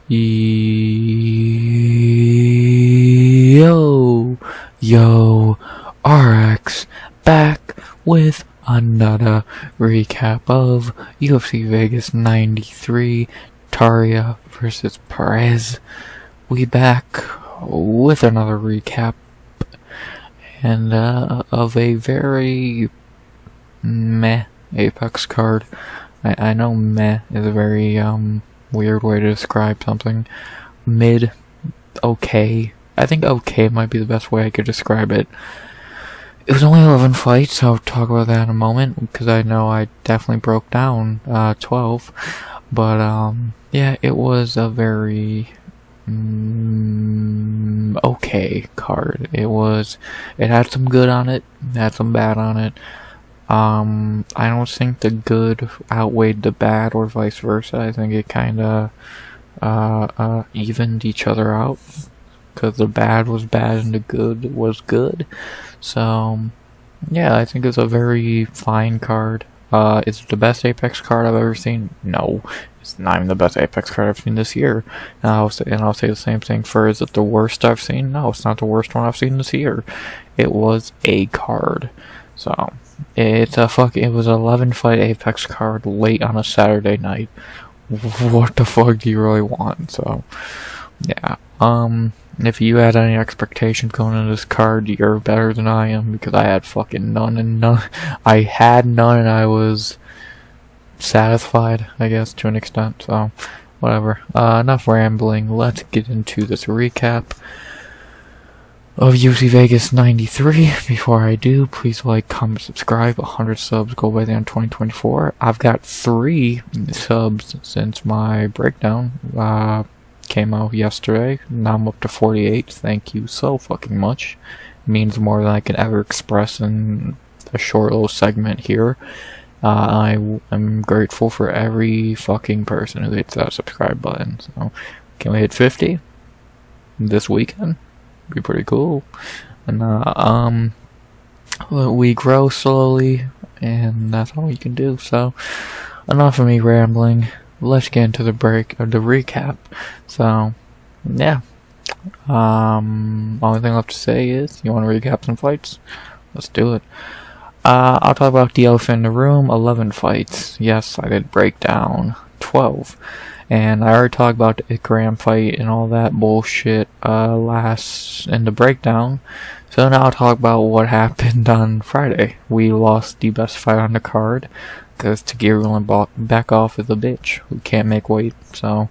Yo, RX back with another recap of UFC Vegas 93, Taira versus Perez. We back with another recap and of a very meh Apex card. I know meh is a very weird way to describe something. Mid, okay. I think okay might be the best way I could describe it. It was only 11 fights, I'll talk about that in a moment, because I know I definitely broke down 12. But, yeah, it was a very okay card. It had some good on it, had some bad on it. I don't think the good outweighed the bad or vice versa. I think it kinda evened each other out, because the bad was bad and the good was good. So yeah, I think it's a very fine card. It's the best Apex card I've ever seen. No, it's not even the best Apex card I've seen this year. And I'll say the same thing for, is it the worst I've seen? No, it's not the worst one I've seen this year. It was a card. So it was an 11 fight Apex card late on a Saturday night. What the fuck do you really want? So yeah. If you had any expectations going into this card, you're better than I am, because I had fucking none. I had none and I was satisfied, I guess, to an extent. So whatever. Enough rambling. Let's get into this recap of UFC Vegas 93. Before I do, please like, comment, subscribe. 100 subs go by the end of 2024. I've got 3 subs since my breakdown came out yesterday. Now I'm up to 48. Thank you so fucking much. It means more than I can ever express in a short little segment here. I am grateful for every fucking person who hits that subscribe button. So can we hit 50 this weekend? Be pretty cool. And we grow slowly, and that's all you can do. So enough of me rambling. Let's get into the recap. So yeah, only thing left to say is, you want to recap some fights? Let's do it. I'll talk about the elephant in the room. 11 fights. Yes, I did break down 12. And I already talked about the Ikram fight and all that bullshit last in the breakdown. So now I'll talk about what happened on Friday. We lost the best fight on the card, because Taira went back off as a bitch who can't make weight. So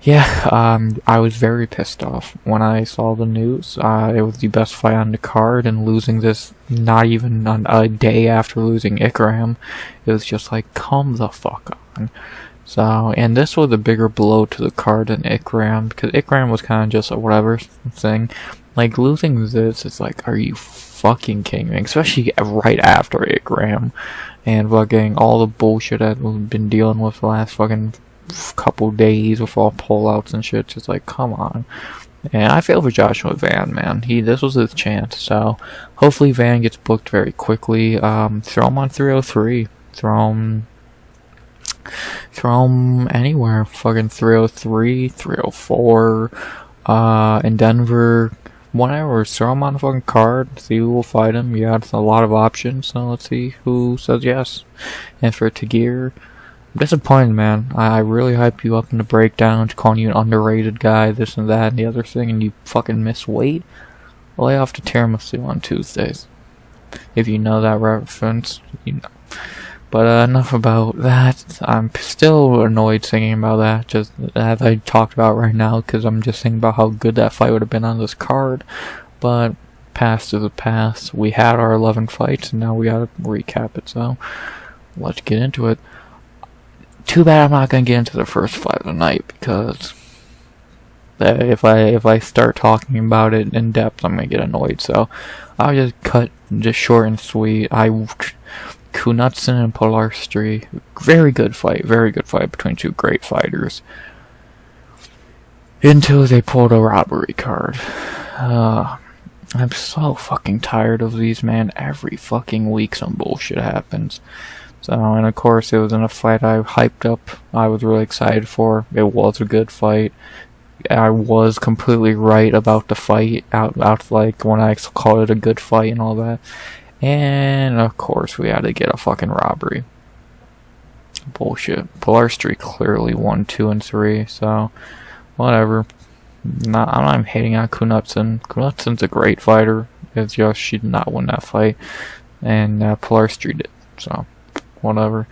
yeah, I was very pissed off when I saw the news. It was the best fight on the card, and losing this not even on a day after losing Ikram, it was just like, come the fuck on. So, and this was a bigger blow to the card than Ikram, because Ikram was kind of just a whatever thing. Like, losing this is like, are you fucking kidding me? Especially right after Ikram, and fucking all the bullshit that we've been dealing with the last fucking couple days with all pullouts and shit. Just like, come on. And I feel for Joshua Van, man. This was his chance. So hopefully Van gets booked very quickly. Throw him on 303. Throw him anywhere. Fucking 303, 304, in Denver. Whatever, throw him on the fucking card, see who will fight him. You got a lot of options, so let's see who says yes. And for Taira, I'm disappointed, man. I really hyped you up in the breakdown, calling you an underrated guy, this and that and the other thing, and you fucking miss weight. Lay off the tiramisu on Tuesdays. If you know that reference, you know. But enough about that. I'm still annoyed thinking about that, just as I talked about right now, because I'm just thinking about how good that fight would have been on this card. But past is the past. We had our 11 fights, and now we gotta recap it. So let's get into it. Too bad I'm not gonna get into the first fight of the night, because if I start talking about it in depth, I'm gonna get annoyed. So I'll just cut short and sweet. Knutsson and Polastri, very good fight between two great fighters, until they pulled a robbery card. I'm so fucking tired of these, man. Every fucking week some bullshit happens. So, and of course, it was in a fight I hyped up. I was really excited for. It was a good fight. I was completely right about the fight, out like when I called it a good fight and all that. And of course, we had to get a fucking robbery. Bullshit. Polastri clearly won 2 and 3, so whatever. I'm not hating on Knutsson. Knutsson's a great fighter. It's just she did not win that fight, and Polastri did. So whatever.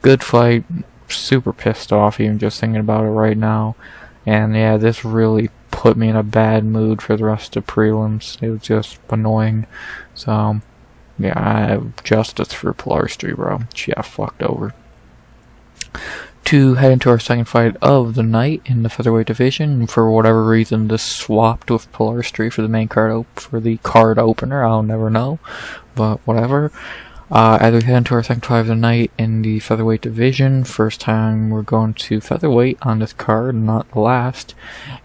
Good fight. Super pissed off even just thinking about it right now. And yeah, this really put me in a bad mood for the rest of the prelims. It was just annoying. So yeah, I have justice for Polastri, bro. She got fucked over. To head into our second fight of the night in the featherweight division. For whatever reason, this swapped with Polastri for the main card for the card opener. I'll never know, but whatever. As we head into our second fight of the night in the featherweight division, first time we're going to featherweight on this card, not the last,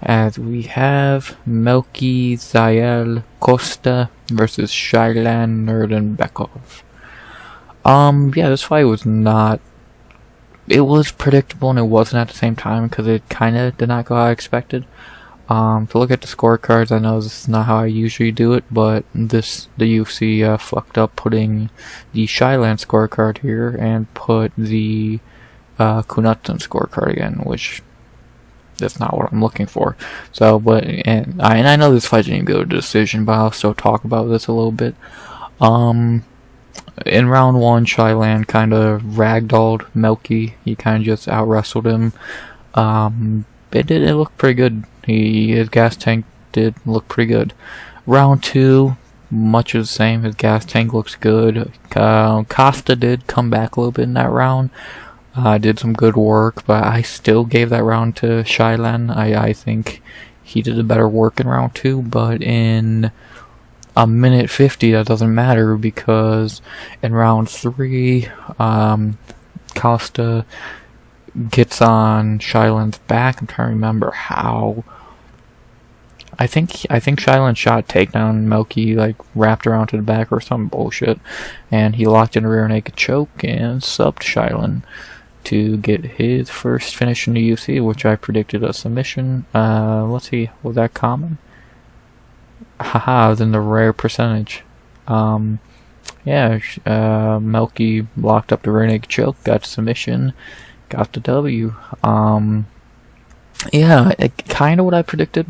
as we have Melquizael Costa versus Shayilan Nuerdanbieke. Yeah, this fight was not. It was predictable and it wasn't at the same time because it kind of did not go how I expected. To look at the scorecards, I know this is not how I usually do it, but the UFC fucked up putting the Shayilan scorecard here and put the Knutsson scorecard again, which that's not what I'm looking for. So, and I know this fight didn't go to decision, but I'll still talk about this a little bit. In round 1, Shayilan kind of ragdolled Melky. He kind of just out-wrestled him. It looked pretty good. His gas tank did look pretty good. Round 2, much of the same. His gas tank looks good. Costa did come back a little bit in that round. Did some good work, but I still gave that round to Shayilan. I think he did a better work in round 2, but in a minute 50 that doesn't matter because in round 3, Costa gets on Shayilan's back. I'm trying to remember how. I think Shayilan shot a takedown. Melky like wrapped around to the back or some bullshit, and he locked in a rear naked choke and subbed Shayilan to get his first finish in the UFC, which I predicted a submission. Let's see, was that common? Haha, it was in the rare percentage. Yeah, Melky locked up the rear naked choke, got submission, got the W. Yeah, kind of what I predicted.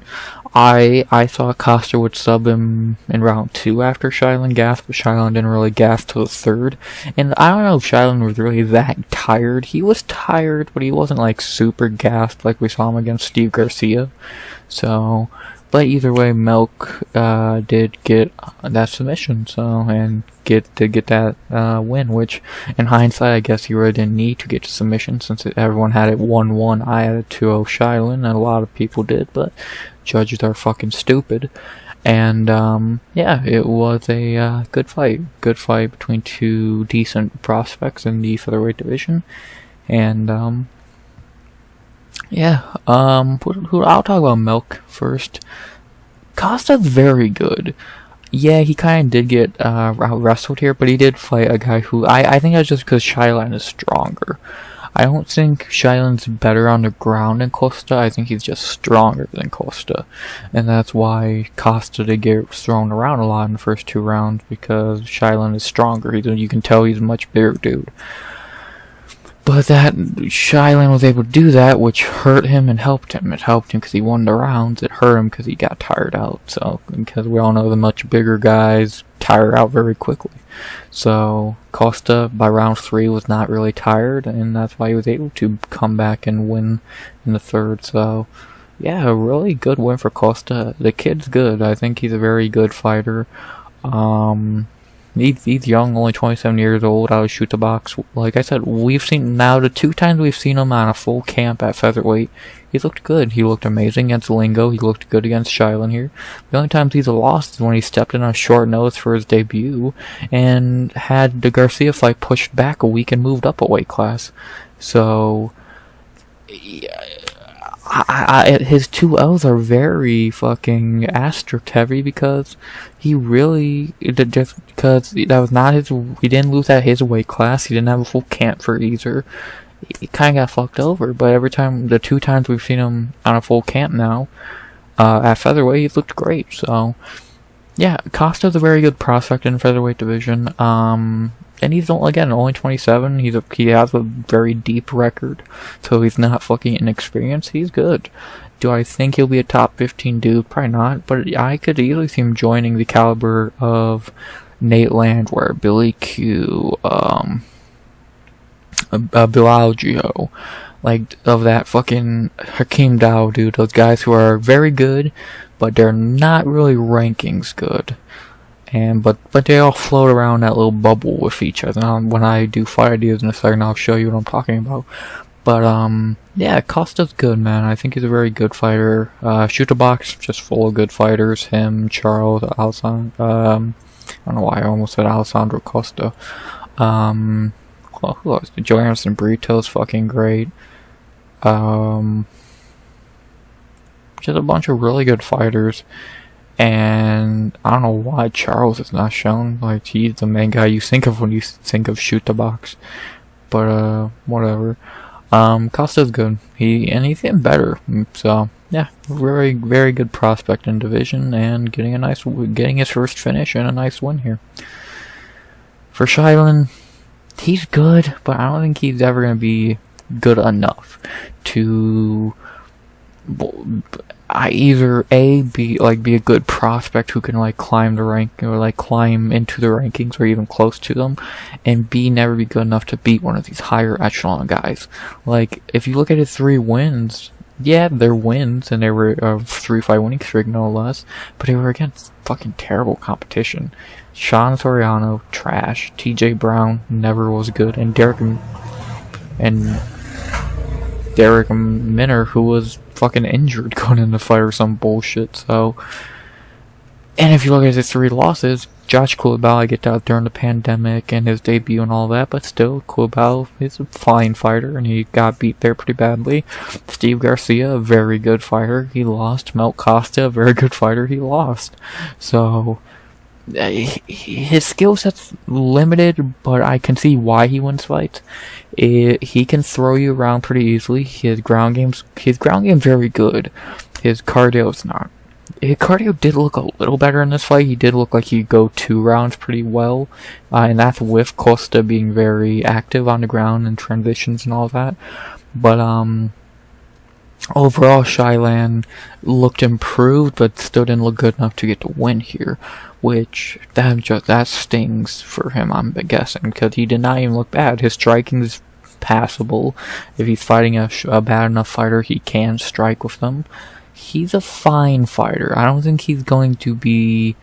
I thought Costa would sub him in round 2 after Shayilan gassed, but Shayilan didn't really gas till the 3rd. And I don't know if Shayilan was really that tired. He was tired, but he wasn't like super gassed like we saw him against Steve Garcia. So, but either way, Melk did get that submission, so and get that win. Which, in hindsight, I guess he really didn't need to get to submission since everyone had it 1-1. I had it 2-0 Shayilan, and a lot of people did, but judges are fucking stupid. And yeah, it was a good fight between two decent prospects in the featherweight division, and yeah, I'll talk about Melk first. Costa's very good. Yeah, he kind of did get out-wrestled here, but he did fight a guy who, I think that's just because Shayilan is stronger. I don't think Shayilan's better on the ground than Costa. I think he's just stronger than Costa. And that's why Costa did get thrown around a lot in the first 2 rounds, because Shayilan is stronger. You can tell he's a much bigger dude. But that Shayilan was able to do that, which hurt him and helped him. It helped him because he won the rounds. It hurt him because he got tired out. So, because we all know the much bigger guys tire out very quickly. So, Costa, by round 3, was not really tired, and that's why he was able to come back and win in the 3rd. So, yeah, a really good win for Costa. The kid's good. I think he's a very good fighter. He's young, only 27 years old, out of shoot the box. Like I said, we've seen, now the 2 times we've seen him on a full camp at featherweight, he looked good. He looked amazing against Lingo. He looked good against Shayilan here. The only times he's lost is when he stepped in on short notice for his debut and had the Garcia fight pushed back a week and moved up a weight class. So, his 2 L's are very fucking asterisk heavy because he really, just because that was not his, he didn't lose at his weight class, he didn't have a full camp for either. He kind of got fucked over, but every time, the 2 times we've seen him on a full camp now, at featherweight, he's looked great, so, yeah, Costa's a very good prospect in the featherweight division, and he's, again, only 27. He has a very deep record, so he's not fucking inexperienced. He's good. Do I think he'll be a top 15 dude? Probably not, but I could easily see him joining the caliber of Nate Landwehr, Billy Q, Bilalgio, like, of that fucking Hakeem Dow dude. Those guys who are very good, but they're not really rankings good. But they all float around that little bubble with each other. Now, when I do fight ideas in a second, I'll show you what I'm talking about. But, yeah, Costa's good, man. I think he's a very good fighter. Shoot the Box, just full of good fighters. Him, Charles, Alessandro, I don't know why I almost said Alessandro Costa. Well, who else? Joe Anderson Brito's fucking great. Just a bunch of really good fighters. And I don't know why Charles is not shown. Like, he's the main guy you think of when you think of Shoot the Box. But, whatever. Costa's good. He's getting better. So, yeah, very, very good prospect in division and getting his first finish and a nice win here. For Shayilan, he's good, but I don't think he's ever going to be good enough to either be a good prospect who can like climb the rank or like climb into the rankings or even close to them, and B, never be good enough to beat one of these higher echelon guys. Like, if you look at his 3 wins, yeah, they're wins, and they were a 3-fight winning streak no less, but they were against fucking terrible competition. Sean Soriano, trash. TJ Brown never was good, and Derek Minner, who was fucking injured going in the fight or some bullshit. So, and if you look at his 3 losses, Josh Culibao, I get out during the pandemic and his debut and all that, but still, Culibao is a fine fighter and he got beat there pretty badly. Steve Garcia, a very good fighter, he lost. Mel Costa, a very good fighter, he lost. So, his skill set's limited, but I can see why he wins fights. He can throw you around pretty easily. His ground game's very good. His cardio's not. His cardio did look a little better in this fight. He did look like he'd go 2 rounds pretty well, and that's with Costa being very active on the ground and transitions and all that. But overall, Shayilan looked improved, but still didn't look good enough to get the win here, which that stings for him, I'm guessing, because he did not even look bad. His striking is passable. If he's fighting a bad enough fighter, he can strike with them. He's a fine fighter. I don't think he's going to be...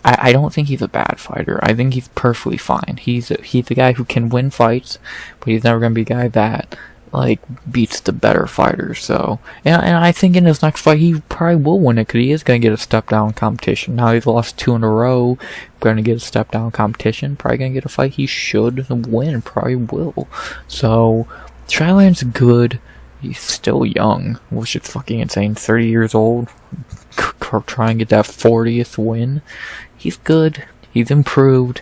I don't think he's a bad fighter. I think he's perfectly fine. He's a guy who can win fights, but he's never going to be a guy that like beats the better fighters. So, and I think in his next fight he probably will win it, because he is going to get a step down competition. Now he's lost 2 in a row, going to get a step down competition, probably going to get a fight he should win, probably will. So Shayilan's good. He's still young, which is fucking insane. 30 years old, try and get that 40th win. He's good. He's improved.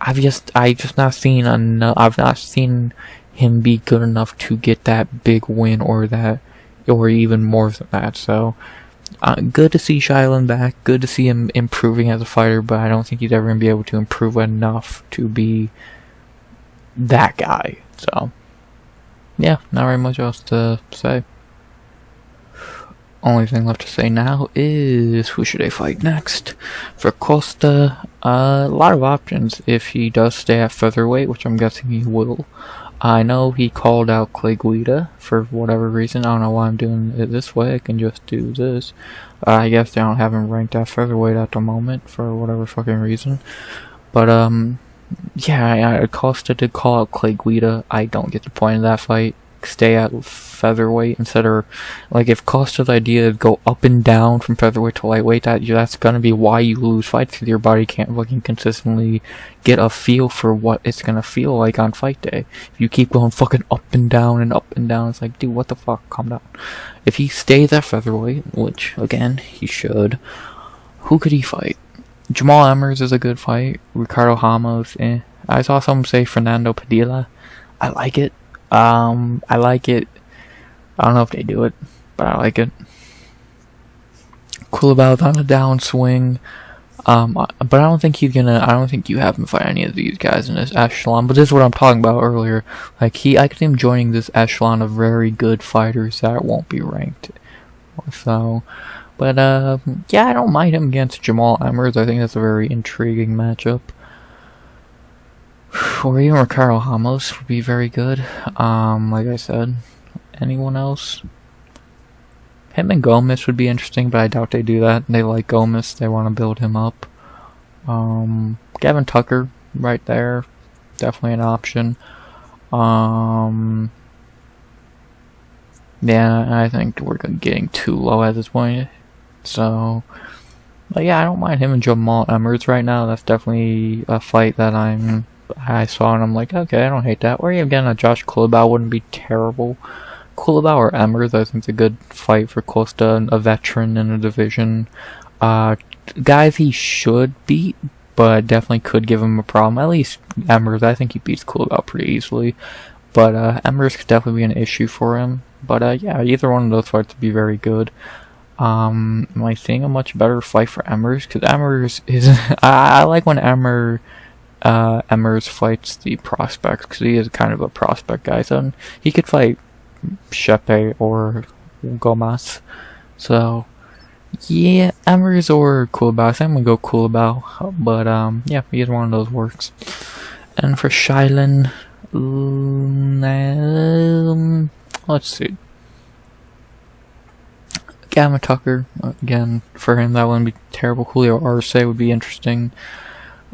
I've just not seen enough. I've not seen him be good enough to get that big win or even more than that. So, good to see Shayilan back. Good to see him improving as a fighter, but I don't think he's ever going to be able to improve enough to be that guy. So, yeah, not very much else to say. Only thing left to say now is who should I fight next? For Costa, a lot of options if he does stay at featherweight, which I'm guessing he will. I know he called out Clay Guida for whatever reason. I don't know why I'm doing it this way. I can just do this. I guess they don't have him ranked at featherweight at the moment for whatever fucking reason. But, yeah, Costa did call out Clay Guida. I don't get the point of that fight. stay at featherweight instead of, like, if Costa's idea is go up and down from featherweight to lightweight, that's gonna be why you lose fights, because your body can't fucking consistently get a feel for what it's gonna feel like on fight day. If you keep going fucking up and down, it's like, dude, what the fuck, calm down. If he stays at featherweight, which, again, he should, who could he fight? Jamal Emmers is a good fight. Ricardo Ramos, I saw someone say Fernando Padilla. I like it. I like it. I don't know if they do it, but I like it. Cuilabao's on a downswing. But I don't think I don't think you have him fight any of these guys in this echelon. But this is what I'm talking about earlier. Like, I could see him joining this echelon of very good fighters that won't be ranked. So, but, yeah, I don't mind him against Jamal Emmers. I think that's a very intriguing matchup. Or even Ricardo Ramos would be very good. Like I said. Anyone else? Him and Gomez would be interesting, but I doubt they do that. They like Gomez. They want to build him up. Gavin Tucker, right there. Definitely an option. Yeah, I think we're getting too low at this point. So, but yeah, I don't mind him and Jamal Emmers right now. That's definitely a fight that I saw and I'm like, okay, I don't hate that. Or again, a Josh Cuiabao wouldn't be terrible. Cuiabao or Emmers, I think it's a good fight for Costa, a veteran in a division. Guys he should beat, but definitely could give him a problem. At least Emmers, I think he beats Cuiabao pretty easily. But Emmers could definitely be an issue for him. But yeah, either one of those fights would be very good. Am I seeing a much better fight for Emmers? Because Emmers is... I like when Emmers fights the prospects, because he is kind of a prospect guy. So he could fight Shepe or Gomez. So yeah, Emmers or Cuiabao. I think I'm gonna go Cuiabao, but yeah, either one of those works. And for Shayilan, let's see, Gavin Tucker, again, for him that wouldn't be terrible. Julio Arce would be interesting.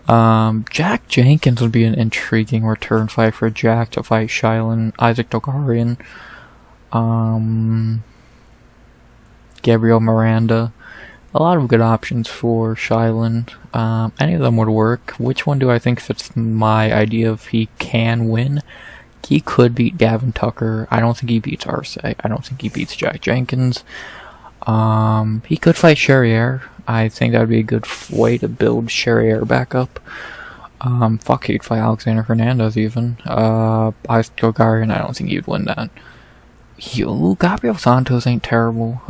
Jack Jenkins would be an intriguing return fight for Jack to fight Shayilan. Isaac Dogarian. Gabriel Miranda. A lot of good options for Shayilan. Any of them would work. Which one do I think fits my idea of he can win? He could beat Gavin Tucker. I don't think he beats Arce. I don't think he beats Jack Jenkins. He could fight Charrier. I think that would be a good way to build Charrier back up. Fuck, he'd fight Alexander Fernandes even. Isaac Dogarian, I don't think he'd win that. Gabriel Santos ain't terrible.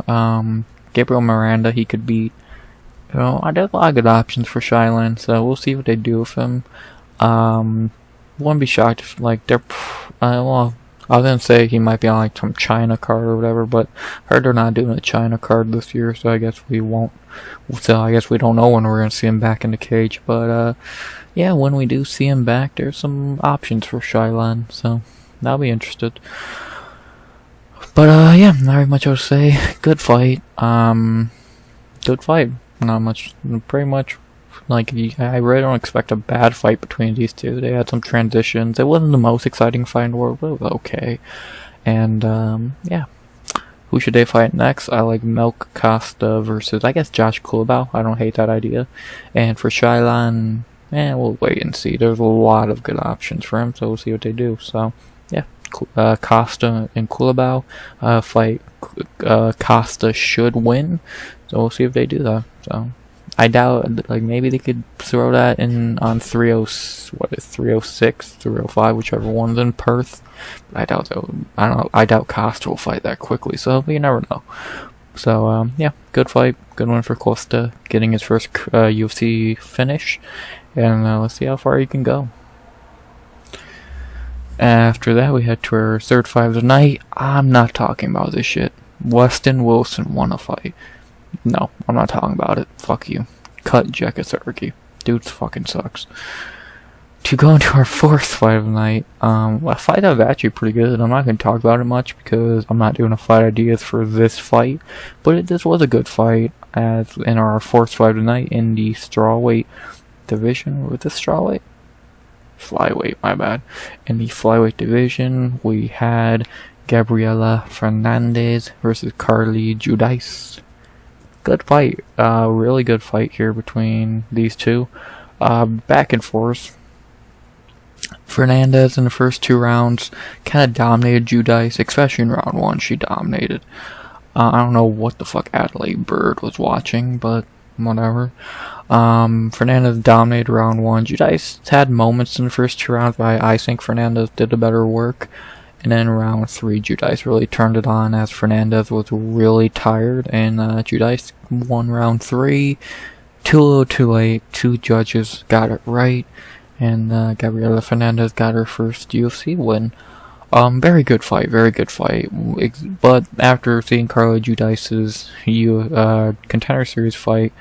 Gabriel Miranda, he could beat. You know, there's a lot of good options for Shayilan, so we'll see what they do with him. Wouldn't be shocked if, like, they're, well, I was gonna say he might be on, like, some China card or whatever, but I heard they're not doing a China card this year, so I guess we won't. So I guess we don't know when we're gonna see him back in the cage, but, yeah, when we do see him back, there's some options for Shayilan, so I'll be interested. But, yeah, not very much else to say. Good fight. Good fight. Not much, pretty much, like, I really don't expect a bad fight between these two. They had some transitions. It wasn't the most exciting fight in the world, but it was okay. And, yeah. Who should they fight next? I like Costa versus, I guess, Josh Cuiabao. I don't hate that idea. And for Shayilan, we'll wait and see. There's a lot of good options for him, so we'll see what they do. So, yeah. Costa and Cuiabao fight. Costa should win, so we'll see if they do that. So I doubt, like, maybe they could throw that in on 306, 305, whichever one's in Perth. But I doubt that. I don't know. I doubt Costa will fight that quickly. So you never know. So yeah, good fight, good one for Costa, getting his first UFC finish, and let's see how far he can go. After that, we had to our third fight of the night. I'm not talking about this shit. Weston Wilson won a fight. No, I'm not talking about it. Fuck you. Cut Jekasarki. Dude fucking sucks. To go into our fourth fight of the night, a fight that was actually pretty good. I'm not going to talk about it much because I'm not doing a fight ideas for this fight. But this was a good fight, as in our fourth fight of the night in the strawweight division. Was this strawweight? Flyweight, my bad. In the flyweight division, we had Gabriella Fernandes versus Carli Judice. Good fight. Really good fight here between these two. Back and forth. Fernandes in the first 2 rounds kind of dominated Judice, especially in round 1. She dominated. I don't know what the fuck Adelaide Bird was watching, but whatever. Fernandes dominated round 1. Judice had moments in the first 2 rounds, but I think Fernandes did the better work. And then round 3, Judice really turned it on as Fernandes was really tired, and Judice won round 3. Too little too late. 2 judges got it right, and Gabriella Fernandes got her first UFC win. Very good fight, but after seeing Carli Judice's Contender Series fight,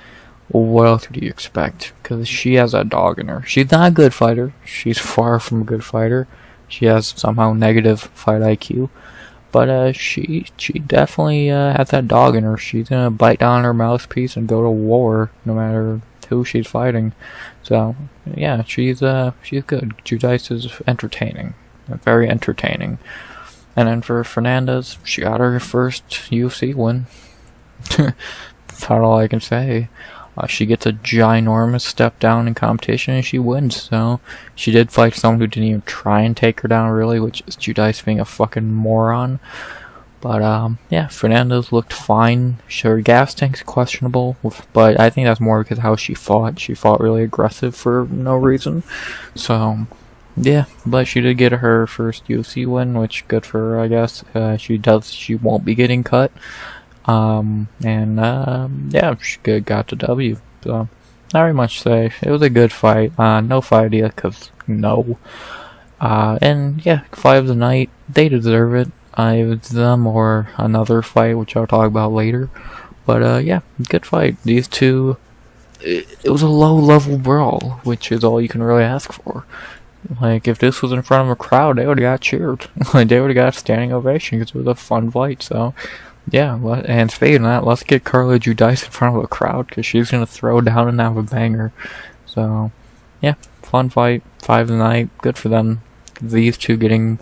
what else do you expect? Because she has a dog in her. She's not a good fighter. She's far from a good fighter. She has somehow negative fight IQ, but she definitely has that dog in her. She's gonna bite down her mouthpiece and go to war no matter who she's fighting. So yeah, she's good. Judice is entertaining, very entertaining. And then for Fernandes, she got her first UFC win. That's all I can say. She gets a ginormous step down in competition and she wins. So she did fight someone who didn't even try and take her down really, which is Judice being a fucking moron. But yeah, Fernandes looked fine. Her gas tank's questionable, but I think that's more because of how she fought. She fought really aggressive for no reason. So yeah, but she did get her first UFC win, which good for her, I guess. She won't be getting cut. Yeah, she got the W. So, not very much to say. It was a good fight. No fight idea, cause no. And yeah, fight of the night. They deserve it. It was them or another fight, which I'll talk about later. But yeah, good fight. These two, it was a low-level brawl, which is all you can really ask for. Like, if this was in front of a crowd, they would've got cheered. Like, they would've got a standing ovation, because it was a fun fight, so... Yeah, and speaking of that, let's get Carli Judice in front of a crowd, because she's going to throw down and have a banger. So, yeah, fun fight, 5 of the night, good for them. These two getting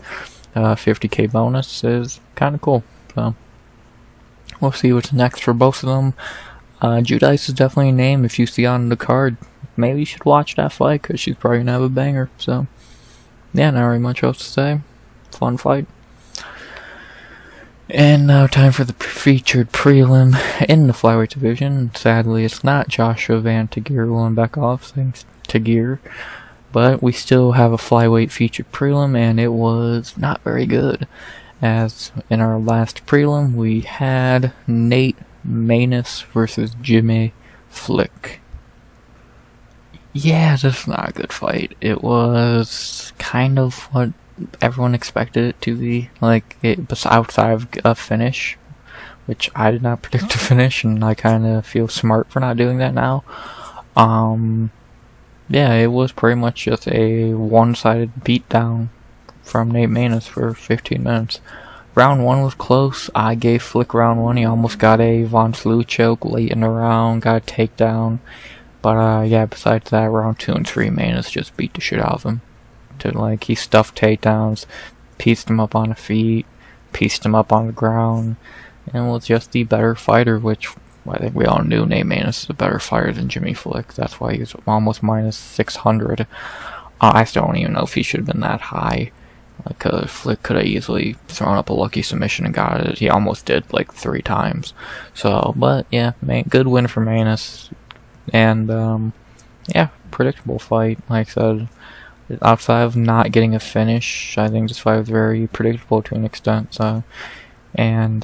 50k bonus is kind of cool. So, we'll see what's next for both of them. Judice is definitely a name if you see on the card. Maybe you should watch that fight, because she's probably going to have a banger. So, yeah, not very much else to say. Fun fight. And now time for the featured prelim in the flyweight division. Sadly, it's not Joshua Van Tagir-Lundbeckhoff, thanks Tagir. But we still have a flyweight featured prelim, and it was not very good. As in our last prelim, we had Nate Maness versus Jimmy Flick. Yeah, that's not a good fight. It was kind of what everyone expected it to be. Like, it was outside of a finish, which I did not predict to finish, and I kind of feel smart for not doing that now. Yeah, it was pretty much just a one-sided beatdown from Nate Maness for 15 minutes. Round 1 was close. I gave Flick round 1. He almost got a Von Flue choke late in the round, got a takedown. But yeah, besides that, round 2 and 3, Maness just beat the shit out of him. He stuffed takedowns, pieced him up on the feet, pieced him up on the ground, and was just the better fighter, which I think we all knew Nate Maness is a better fighter than Jimmy Flick. That's why he's almost minus 600. I still don't even know if he should have been that high. Flick could have easily thrown up a lucky submission and got it. He almost did, 3 times. So, but yeah, good win for Maness. And, yeah, predictable fight, like I said. Outside of not getting a finish, I think this fight was very predictable to an extent. So, and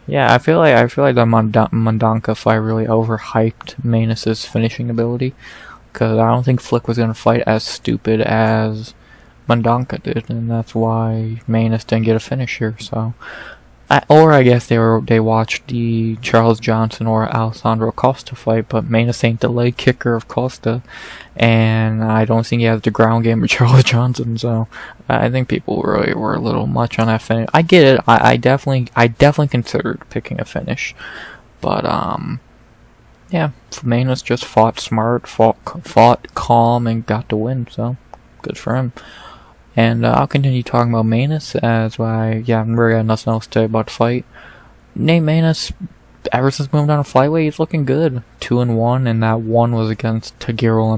yeah, I feel like the Mondanka fight really overhyped Maness's finishing ability, because I don't think Flick was gonna fight as stupid as Mondanka did, and that's why Maness didn't get a finish here. So, or I guess they watched the Charles Johnson or Alessandro Costa fight, but Maness ain't the leg kicker of Costa, and I don't think he has the ground game of Charles Johnson. So I think people really were a little much on that finish. I get it. I definitely considered picking a finish, but yeah, Maness just fought smart, fought calm, and got the win. So good for him. And I'll continue talking about Maness as I really got nothing else to say about the fight. Nate Maness, ever since moving down to flyweight, he's looking good. 2-1, and that one was against Taira,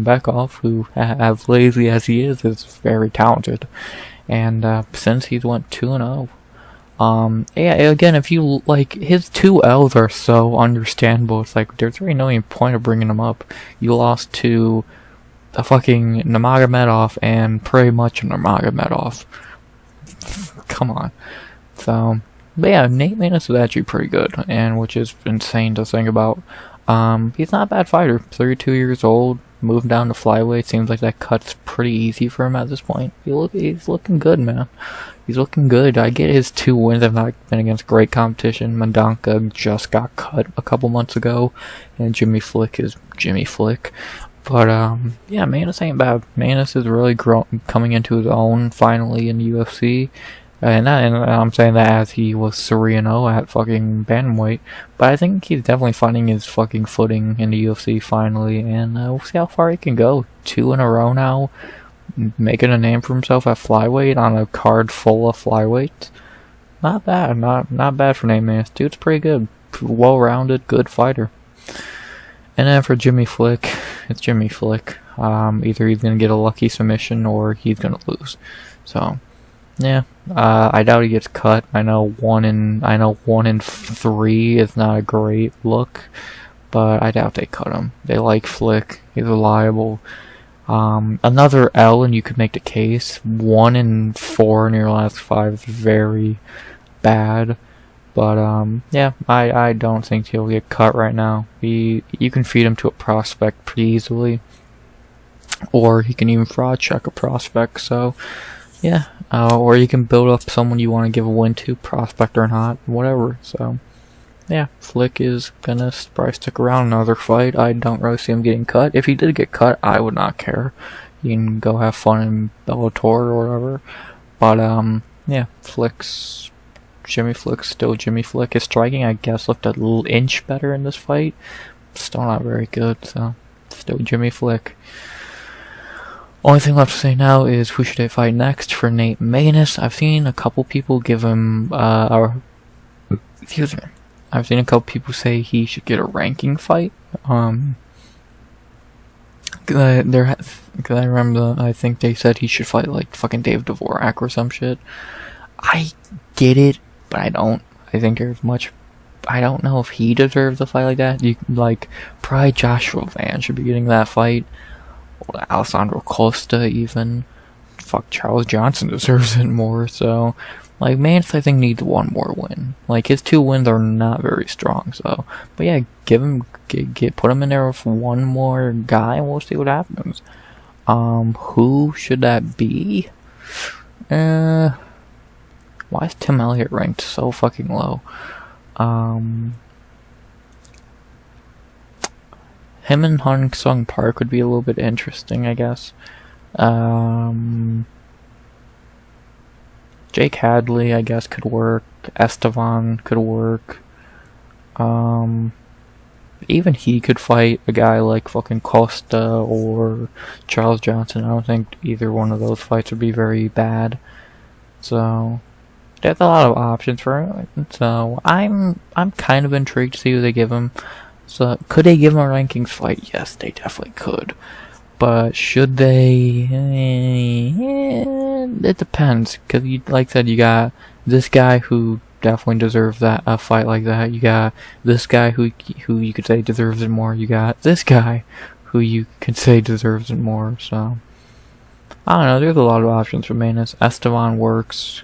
who, as lazy as he is very talented. And since he's went 2-0. Yeah, again, if you like, his 2 L's are so understandable. It's like there's really no point of bringing them up. You lost to a fucking Nurmagomedov and pretty much a Nurmagomedov. Come on. So, but yeah, Nate Maness is actually pretty good, and which is insane to think about. He's not a bad fighter. 32 years old, moving down to flyweight. Seems like that cut's pretty easy for him at this point. He's looking good, man. He's looking good. I get his 2 wins have not been against great competition. Mandanka just got cut a couple months ago, and Jimmy Flick is Jimmy Flick. But, yeah, Maness ain't bad. Maness is really coming into his own, finally, in the UFC. And I'm saying that as he was 3-0 at fucking bantamweight. But I think he's definitely finding his fucking footing in the UFC, finally. And, we'll see how far he can go. 2 in a row now. Making a name for himself at flyweight on a card full of flyweights. Not bad. Not bad for Nate Maness. Dude's pretty good. Well-rounded, good fighter. And then for Jimmy Flick, it's Jimmy Flick. Either he's gonna get a lucky submission or he's gonna lose. So, yeah. I doubt he gets cut. I know 1 in 3 is not a great look, but I doubt they cut him. They like Flick. He's reliable. Another L, and you could make the case. 1 in 4 in your last 5 is very bad. But, yeah, I don't think he'll get cut right now. You can feed him to a prospect pretty easily. Or he can even fraud check a prospect, so, yeah. Or you can build up someone you want to give a win to, prospect or not, whatever, so. Yeah, Flick is gonna probably stick around another fight. I don't really see him getting cut. If he did get cut, I would not care. He can go have fun in Bellator or whatever. But, yeah, Jimmy Flick's still Jimmy Flick. His striking, I guess, looked a little inch better in this fight. Still not very good, so still Jimmy Flick. Only thing left to say now is who should I fight next for Nate Maness. I've seen a couple people give him, excuse me. I've seen a couple people say he should get a ranking fight. Cause I remember, I think they said he should fight like fucking Dave Dvorak or some shit. I get it, but I don't. I think there's much. I don't know if he deserves a fight like that. Like, probably Joshua Van should be getting that fight. Or Alessandro Costa, even. Fuck, Charles Johnson deserves it more, so. Like, Maness, I think, needs 1 more win. Like, his 2 wins are not very strong, so. But yeah, put him in there with 1 more guy, and we'll see what happens. Who should that be? Why is Tim Elliott ranked so fucking low? Him and Hung-Sung Park would be a little bit interesting, I guess. Jake Hadley, I guess, could work. Estevan could work. Even he could fight a guy like fucking Costa or Charles Johnson. I don't think either one of those fights would be very bad. So, there's a lot of options for him. So, I'm kind of intrigued to see who they give him. So, could they give him a rankings fight? Yes, they definitely could. But should they? It depends. Because, like I said, you got this guy who definitely deserves a fight like that. You got this guy who you could say deserves it more. You got this guy who you could say deserves it more. So, I don't know. There's a lot of options for Maness. Estevan works.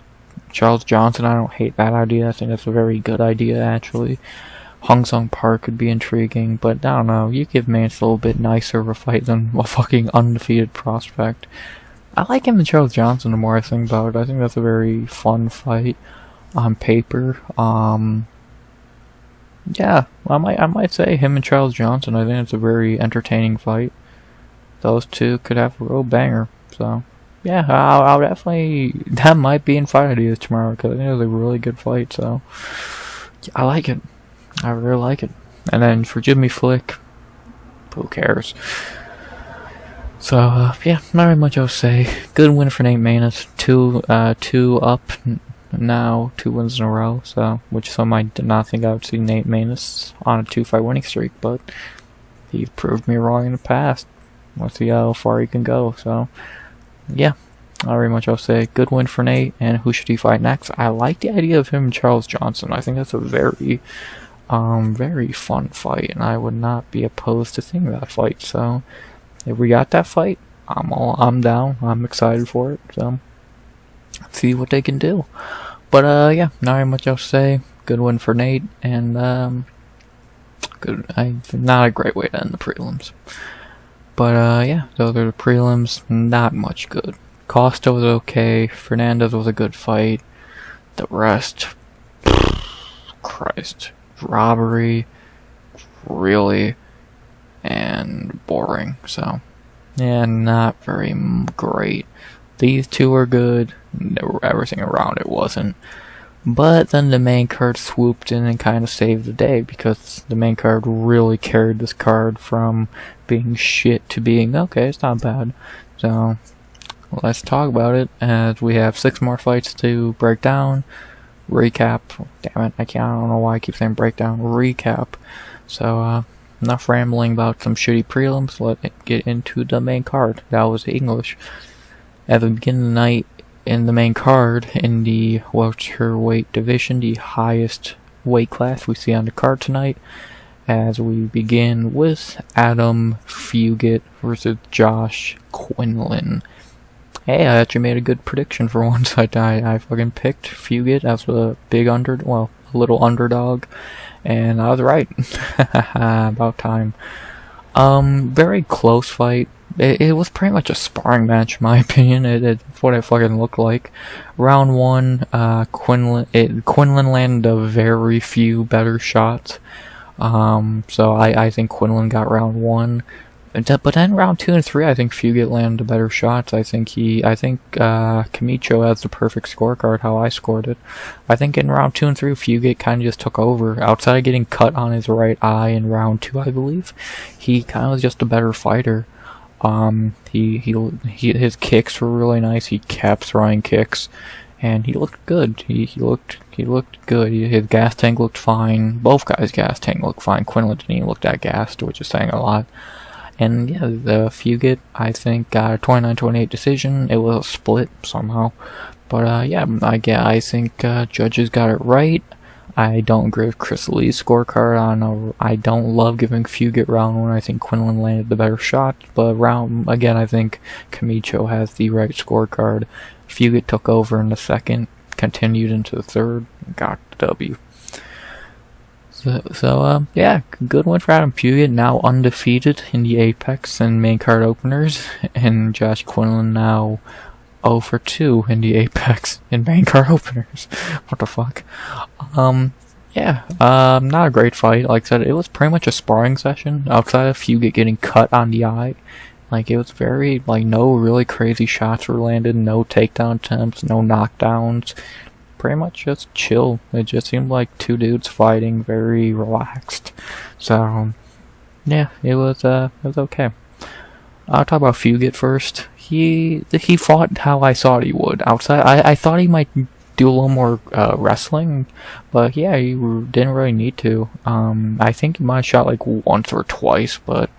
Charles Johnson, I don't hate that idea. I think that's a very good idea, actually. Hung-Sung Park could be intriguing, but I don't know. You give Maness a little bit nicer of a fight than a fucking undefeated prospect. I like him and Charles Johnson the more I think about it. I think that's a very fun fight on paper. Yeah, I might say him and Charles Johnson. I think it's a very entertaining fight. Those two could have a real banger. So, yeah, I'll definitely. That might be in fight ideas tomorrow because I think it was a really good fight. So, I like it. I really like it. And then for Jimmy Flick, who cares? So, yeah, not really much else to say. Good win for Nate Maness. Two up now, 2 wins in a row, so, which some I did not think I would see Nate Maness on a 2-fight winning streak, but he proved me wrong in the past. Let's see how far he can go, so, yeah. Not very much else to say. Good win for Nate, and who should he fight next? I like the idea of him and Charles Johnson. I think that's a very fun fight, and I would not be opposed to seeing that fight, so if we got that fight, I'm down. I'm excited for it, so let's see what they can do. But yeah, not very much else to say. Good win for Nate, and not a great way to end the prelims. But yeah, those are the prelims. Not much good. Costa was okay. Fernandes was a good fight. The rest, Christ, robbery, really, and boring. So, yeah, not very great. These two are good. Everything around it wasn't. But then the main card swooped in and kind of saved the day, because the main card really carried this card from being shit to being okay. It's not bad. So let's talk about it, as we have 6 more fights to break down. Recap. Damn it, I don't know why I keep saying breakdown. Recap. So, enough rambling about some shitty prelims. Let's get into the main card. That was English. At the beginning of the night, in the main card, in the welterweight division, the highest weight class we see on the card tonight, as we begin with Adam Fugitt versus Josh Quinlan. Hey, I actually made a good prediction for once. I fucking picked Fugitt as a a little underdog, and I was right. About time. Very close fight. It was pretty much a sparring match, in my opinion. It's what it fucking looked like. Round 1, Quinlan landed a very few better shots. So I think Quinlan got round 1. But then round 2 and 3, I think Fugitt landed better shots. I think Camacho has the perfect scorecard, how I scored it. I think in round 2 and 3, Fugitt kind of just took over. Outside of getting cut on his right eye in round 2, I believe, he kind of was just a better fighter. His kicks were really nice. He kept throwing kicks, and he looked good. He looked good. His gas tank looked fine. Both guys' gas tank looked fine. Quinlan didn't even look that gassed, which is saying a lot. And yeah, the Fugitt, I think, got a 29-28 decision. It was a split somehow. But yeah, I think judges got it right. I don't agree with Chris Lee's scorecard. I don't love giving Fugitt round 1. I think Quinlan landed the better shot. But again, I think Camacho has the right scorecard. Fugitt took over in the second, continued into the third, got the W. So yeah, good win for Adam Fugitt, now undefeated in the Apex and main card openers, and Josh Quinlan now 0 for 2 in the Apex and main card openers. What the fuck? Yeah, not a great fight. Like I said, it was pretty much a sparring session, outside of Fugitt getting cut on the eye. Like, it was very, no really crazy shots were landed, no takedown attempts, no knockdowns. Pretty much just chill. It just seemed like 2 dudes fighting, very relaxed. So, yeah, it was okay. I'll talk about Fugitt first. He fought how I thought he would. Outside, I thought he might do a little more wrestling, but yeah, he didn't really need to. I think he might have shot like once or twice, but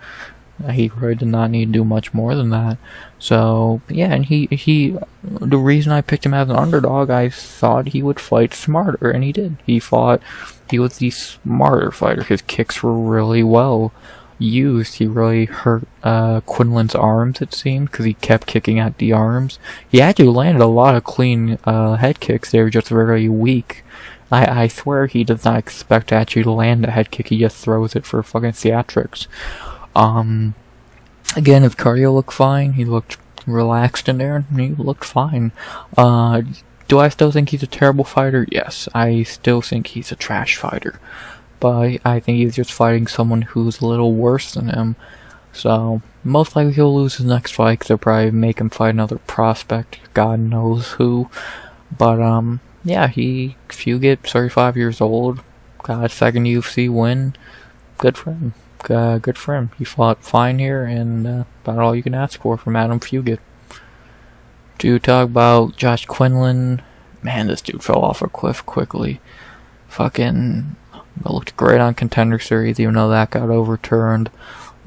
he really did not need to do much more than that. So yeah, and the reason I picked him as an underdog, I thought he would fight smarter, and he did. He was the smarter fighter. His kicks were really well used. He really hurt Quinlan's arms, it seemed, because he kept kicking at the arms. He actually landed a lot of clean head kicks. They were just very weak. I swear he does not expect to actually land a head kick. He just throws it for fucking theatrics. Again, his cardio looked fine. He looked relaxed in there, and he looked fine. Do I still think he's a terrible fighter? Yes, I still think he's a trash fighter. But I think he's just fighting someone who's a little worse than him. So, most likely he'll lose his next fight, because they'll probably make him fight another prospect, God knows who. But, yeah, Fugitt, 35 years old, got a second UFC win. Good for him. good for him. He fought fine here, and about all you can ask for from Adam Fugitt. To talk about Josh Quinlan, man, this dude fell off a cliff quickly. Fucking looked great on Contender Series, even though that got overturned.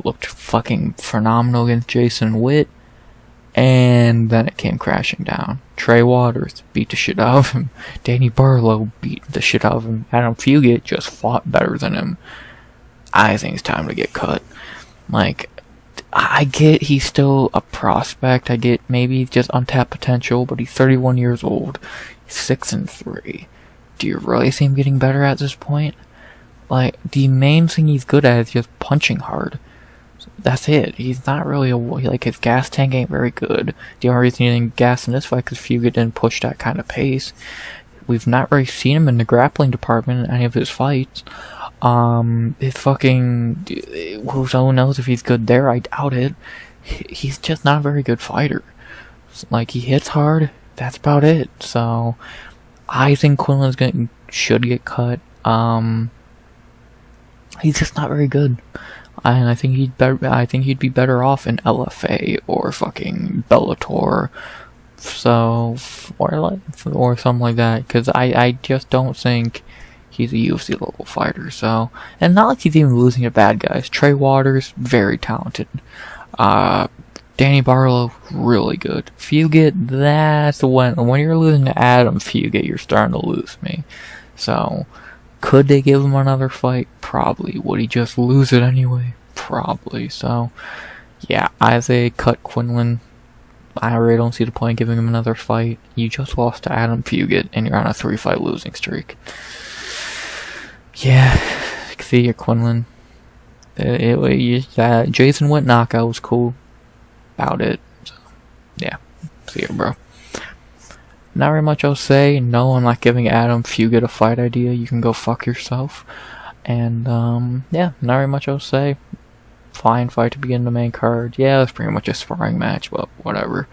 Looked fucking phenomenal against Jason Witt, and then it came crashing down. Trey Waters beat the shit out of him. Danny Barlow beat the shit out of him. Adam Fugitt just fought better than him. I think it's time to get cut. Like, I get he's still a prospect. I get maybe just untapped potential, but he's 31 years old. He's 6-3. Do you really see him getting better at this point? Like, the main thing he's good at is just punching hard. That's it. He's not really like, his gas tank ain't very good. The only reason he didn't gas in this fight because Fugitt didn't push that kind of pace. We've not really seen him in the grappling department in any of his fights. His fucking, who knows if he's good there? I doubt it. He's just not a very good fighter. Like, he hits hard. That's about it. So, I think Quinlan's should get cut. He's just not very good. And I think he'd be better off in LFA or fucking Bellator, so or something like that. Because I just don't think he's a UFC level fighter. So, and not like he's even losing to bad guys. Trey Waters, very talented. Danny Barlow, really good. Fugitt, that's when you're losing to Adam Fugitt, you're starting to lose me. So, could they give him another fight? Probably. Would he just lose it anyway? Probably. So, yeah, I say cut Quinlan. I really don't see the point in giving him another fight. You just lost to Adam Fugitt, and you're on a 3-fight losing streak. Yeah, see you, Quinlan. Jason Witt knockout was cool. About it. So, yeah, see you, bro. Not very much I'll say. No, I'm not giving Adam Fugitt a fight idea. You can go fuck yourself. And, yeah, not very much I'll say. Fine fight to begin the main card. Yeah, it's pretty much a sparring match, but whatever.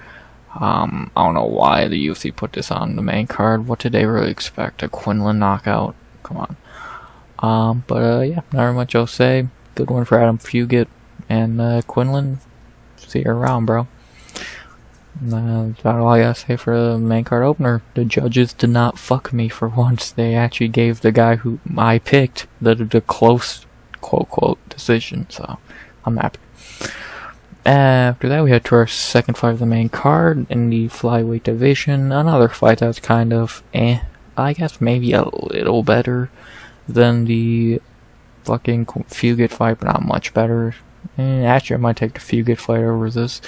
I don't know why the UFC put this on the main card. What did they really expect? A Quinlan knockout? Come on. Yeah, not very much I'll say. Good one for Adam Fugitt. And, Quinlan, see you around, bro. That's all I gotta say for the main card opener. The judges did not fuck me for once. They actually gave the guy who I picked the close, quote, decision. So, I'm happy. After that, we head to our second fight of the main card in the flyweight division. Another fight that's kind of I guess maybe a little better than the fucking Fugitt fight, but not much better. Actually, I might take the Fugitt fight over this.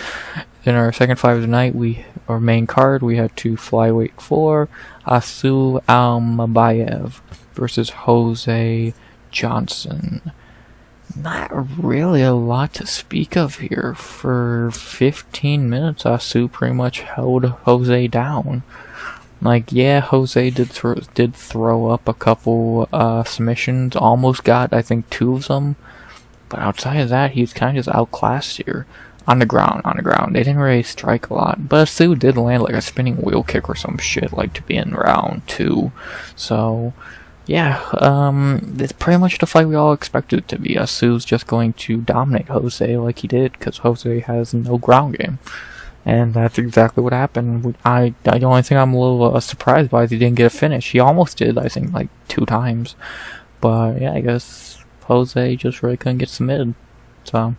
In our second fight of the night, our main card, we had to flyweight 4, Asu Almabayev versus Jose Johnson. Not really a lot to speak of here. For 15 minutes, Asu pretty much held Jose down. Like, yeah, Jose did throw up a couple submissions, almost got, I think, 2 of them. But outside of that, he's kind of just outclassed here. On the ground. They didn't really strike a lot. But Asu did land like a spinning wheel kick or some shit, like to be in round 2. So, yeah, it's pretty much the fight we all expected it to be. Asu's just going to dominate Jose like he did, because Jose has no ground game. And that's exactly what happened. The only thing I'm a little surprised by is he didn't get a finish. He almost did, I think, like 2 times. But, yeah, I guess Jose just really couldn't get submitted. So,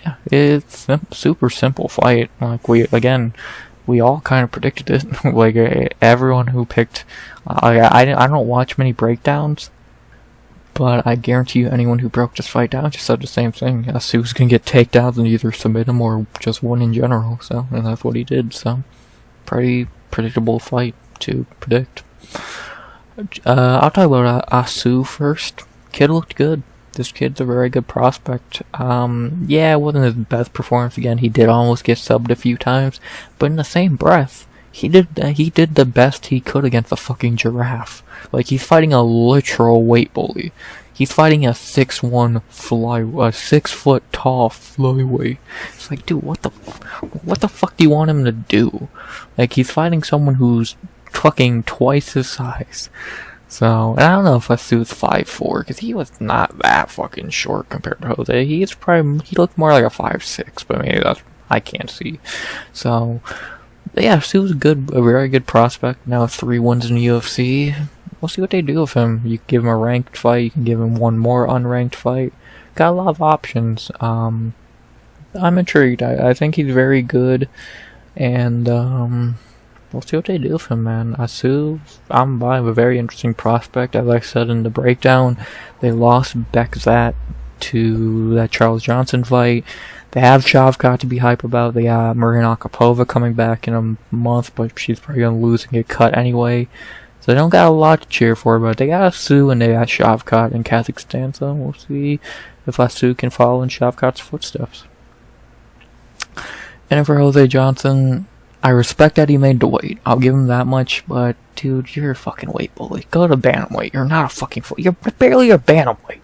yeah, it's a super simple fight. Like, we all kind of predicted it. Like, everyone who picked, I don't watch many breakdowns, but I guarantee you anyone who broke this fight down just said the same thing. Asu's gonna get takedowns and either submit him or just win in general, so, and that's what he did, so, pretty predictable fight to predict. I'll talk about Asu first. Kid looked good. This kid's a very good prospect. Yeah, it wasn't his best performance again. He did almost get subbed a few times, but in the same breath, he did the best he could against a fucking giraffe. Like, he's fighting a literal weight bully. He's fighting a 6'1" a 6 foot tall flyweight. It's like, dude, what the fuck do you want him to do? Like, he's fighting someone who's fucking twice his size. So, and I don't know if Asu's 5'4", because he was not that fucking short compared to Jose. He looked more like a 5'6", but maybe I can't see. So, yeah, Asu's a very good prospect. Now 3 wins in the UFC. We'll see what they do with him. You can give him a ranked fight, you can give him one more unranked fight. Got a lot of options. I'm intrigued. I think he's very good, and we'll see what they do with him, man. Asu, Almabayev, a very interesting prospect. As I said in the breakdown, they lost Bekzat to that Charles Johnson fight. They have Shavkat to be hype about. They got Marina Akapova coming back in a month, but she's probably going to lose and get cut anyway. So they don't got a lot to cheer for, but they got Asu and they got Shavkat in Kazakhstan, so we'll see if Asu can follow in Shavkat's footsteps. And for Jose Johnson, I respect that he made the weight. I'll give him that much, but dude, you're a fucking weight bully. Go to bantamweight. You're not a fucking you're barely a bantamweight.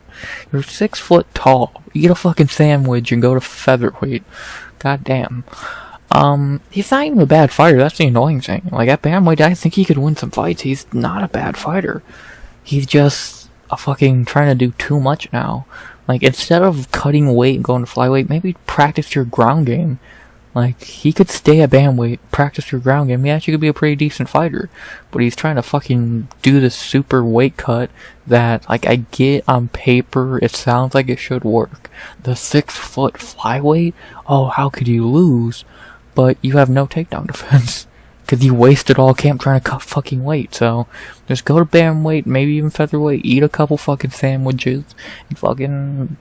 You're 6 foot tall. Eat a fucking sandwich and go to featherweight. God damn. He's not even a bad fighter. That's the annoying thing. Like, at bantamweight, I think he could win some fights. He's not a bad fighter. He's just a fucking trying to do too much now. Like, instead of cutting weight and going to flyweight, maybe practice your ground game. Like, he could stay at bantamweight, practice your ground game. He actually could be a pretty decent fighter. But he's trying to fucking do this super weight cut that, like, I get on paper, it sounds like it should work. The 6 foot flyweight? Oh, how could you lose? But you have no takedown defense. Because you wasted all camp trying to cut fucking weight. So, just go to bantamweight, maybe even featherweight, eat a couple fucking sandwiches, and fucking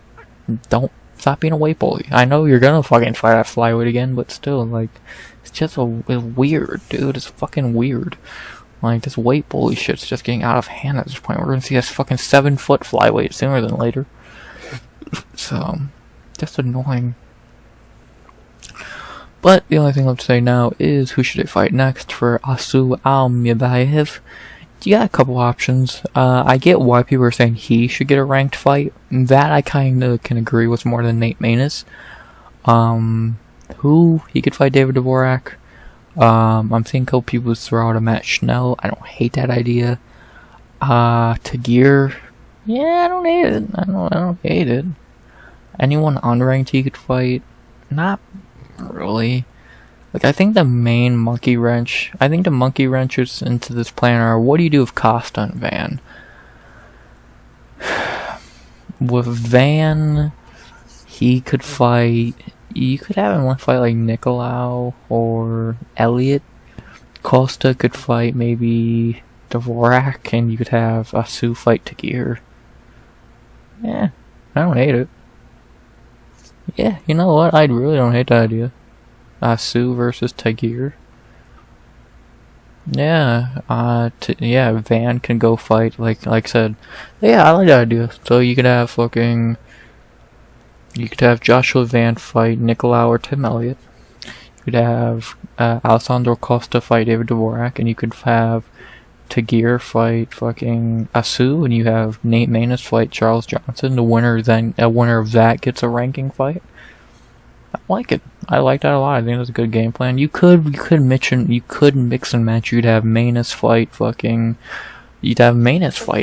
don't stop being a weight bully. I know you're gonna fucking fight at flyweight again, but still, like, it's just it's weird, dude. It's fucking weird. Like, this weight bully shit's just getting out of hand at this point. We're gonna see this fucking 7 foot flyweight sooner than later. So, just annoying. But the only thing left to say now is who should I fight next for Asu Almabayev. You got a couple options. I get why people are saying he should get a ranked fight. That I kind of can agree with more than Nate Maness. Who he could fight David Dvorak. I'm seeing a couple people throw out a Matt Schnell. I don't hate that idea. Tagir. Yeah, I don't hate it. I don't hate it. Anyone unranked he could fight? Not really. Like, I think the main monkey wrenches into this plan are, what do you do with Costa and Van? With Van, he could fight, you could have him fight like Nicolau or Elliott. Costa could fight maybe Dvorak, and you could have Asu fight Tagir. Yeah, I don't hate it. Yeah, you know what? I really don't hate the idea. Asu versus Tagir. Yeah, Van can go fight, like I said. Yeah, I like that idea. So you could have Joshua Van fight Nicolau or Tim Elliott. You could have Alessandro Costa fight David Dvorak, and you could have Tagir fight fucking Asu, and you have Nate Maness fight Charles Johnson. A winner of that gets a ranking fight. I like it. I like that a lot. I think that's a good game plan. You could mix and match. You'd have Maness fight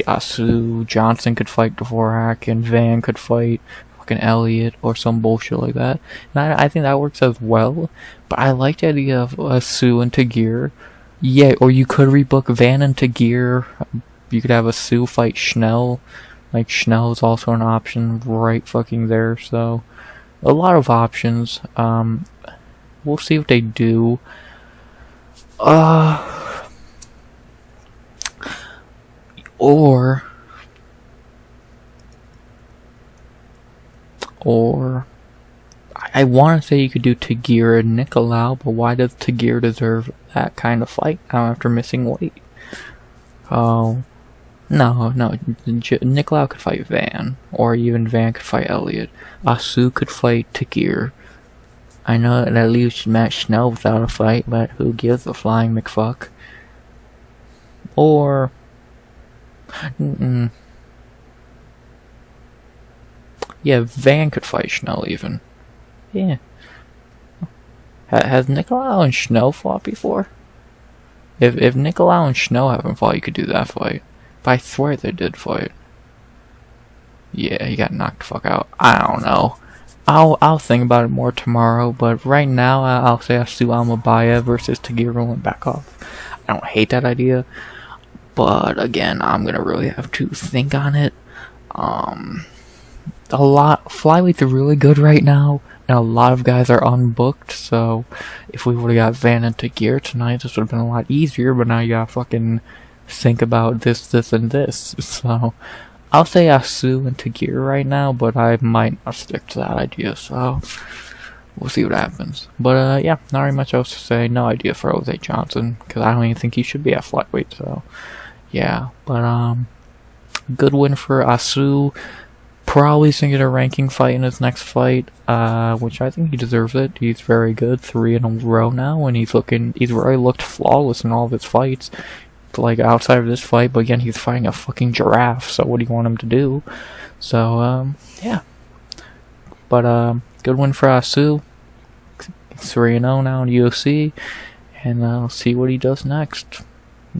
Asu. Johnson could fight Dvorak, and Van could fight fucking Elliott or some bullshit like that. And I think that works as well. But I like the idea of Asu and Tagir. Yeah, or you could rebook Van and Tagir. You could have Asu fight Schnell. Like, Schnell is also an option right fucking there, so a lot of options. We'll see what they do. Or I want to say you could do Tagir and Nicolau, but why does Tagir deserve that kind of fight now after missing weight? Oh, no. Nicolau could fight Van, or even Van could fight Elliott. Asu could fight Tagir. I know that leaves Matt Schnell without a fight, but who gives a flying McFuck? Or yeah, Van could fight Schnell even. Yeah. Has Nicolau and Schnell fought before? If Nicolau and Schnell haven't fought, you could do that fight. But I swear they did fight. Yeah, he got knocked the fuck out. I don't know. I'll think about it more tomorrow, but right now I'll say I sue Almabayev versus Taira and back off. I don't hate that idea, but again, I'm gonna really have to think on it. Flyweights are really good right now, and a lot of guys are unbooked, so if we would've got Van and Taira tonight, this would've been a lot easier, but now you gotta fucking think about this, and this, so I'll say Asu and Taira right now, but I might not stick to that idea, so we'll see what happens. But yeah, not very much else to say. No idea for Jose Johnson, because I don't even think he should be at flyweight, so yeah. But good win for Asu. Probably going to get a ranking fight in his next fight, which I think he deserves it. He's very good, 3 in a row now, and he's really looked flawless in all of his fights. Like, outside of this fight, but again, he's fighting a fucking giraffe, so what do you want him to do? So, yeah. But, good win for Asu. 3-0 now in UFC, and I'll see what he does next.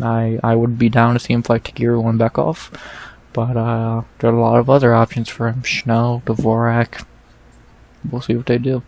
I would be down to see him fight Taira and Bekov, but, there are a lot of other options for him. Schnell, Dvorak. We'll see what they do.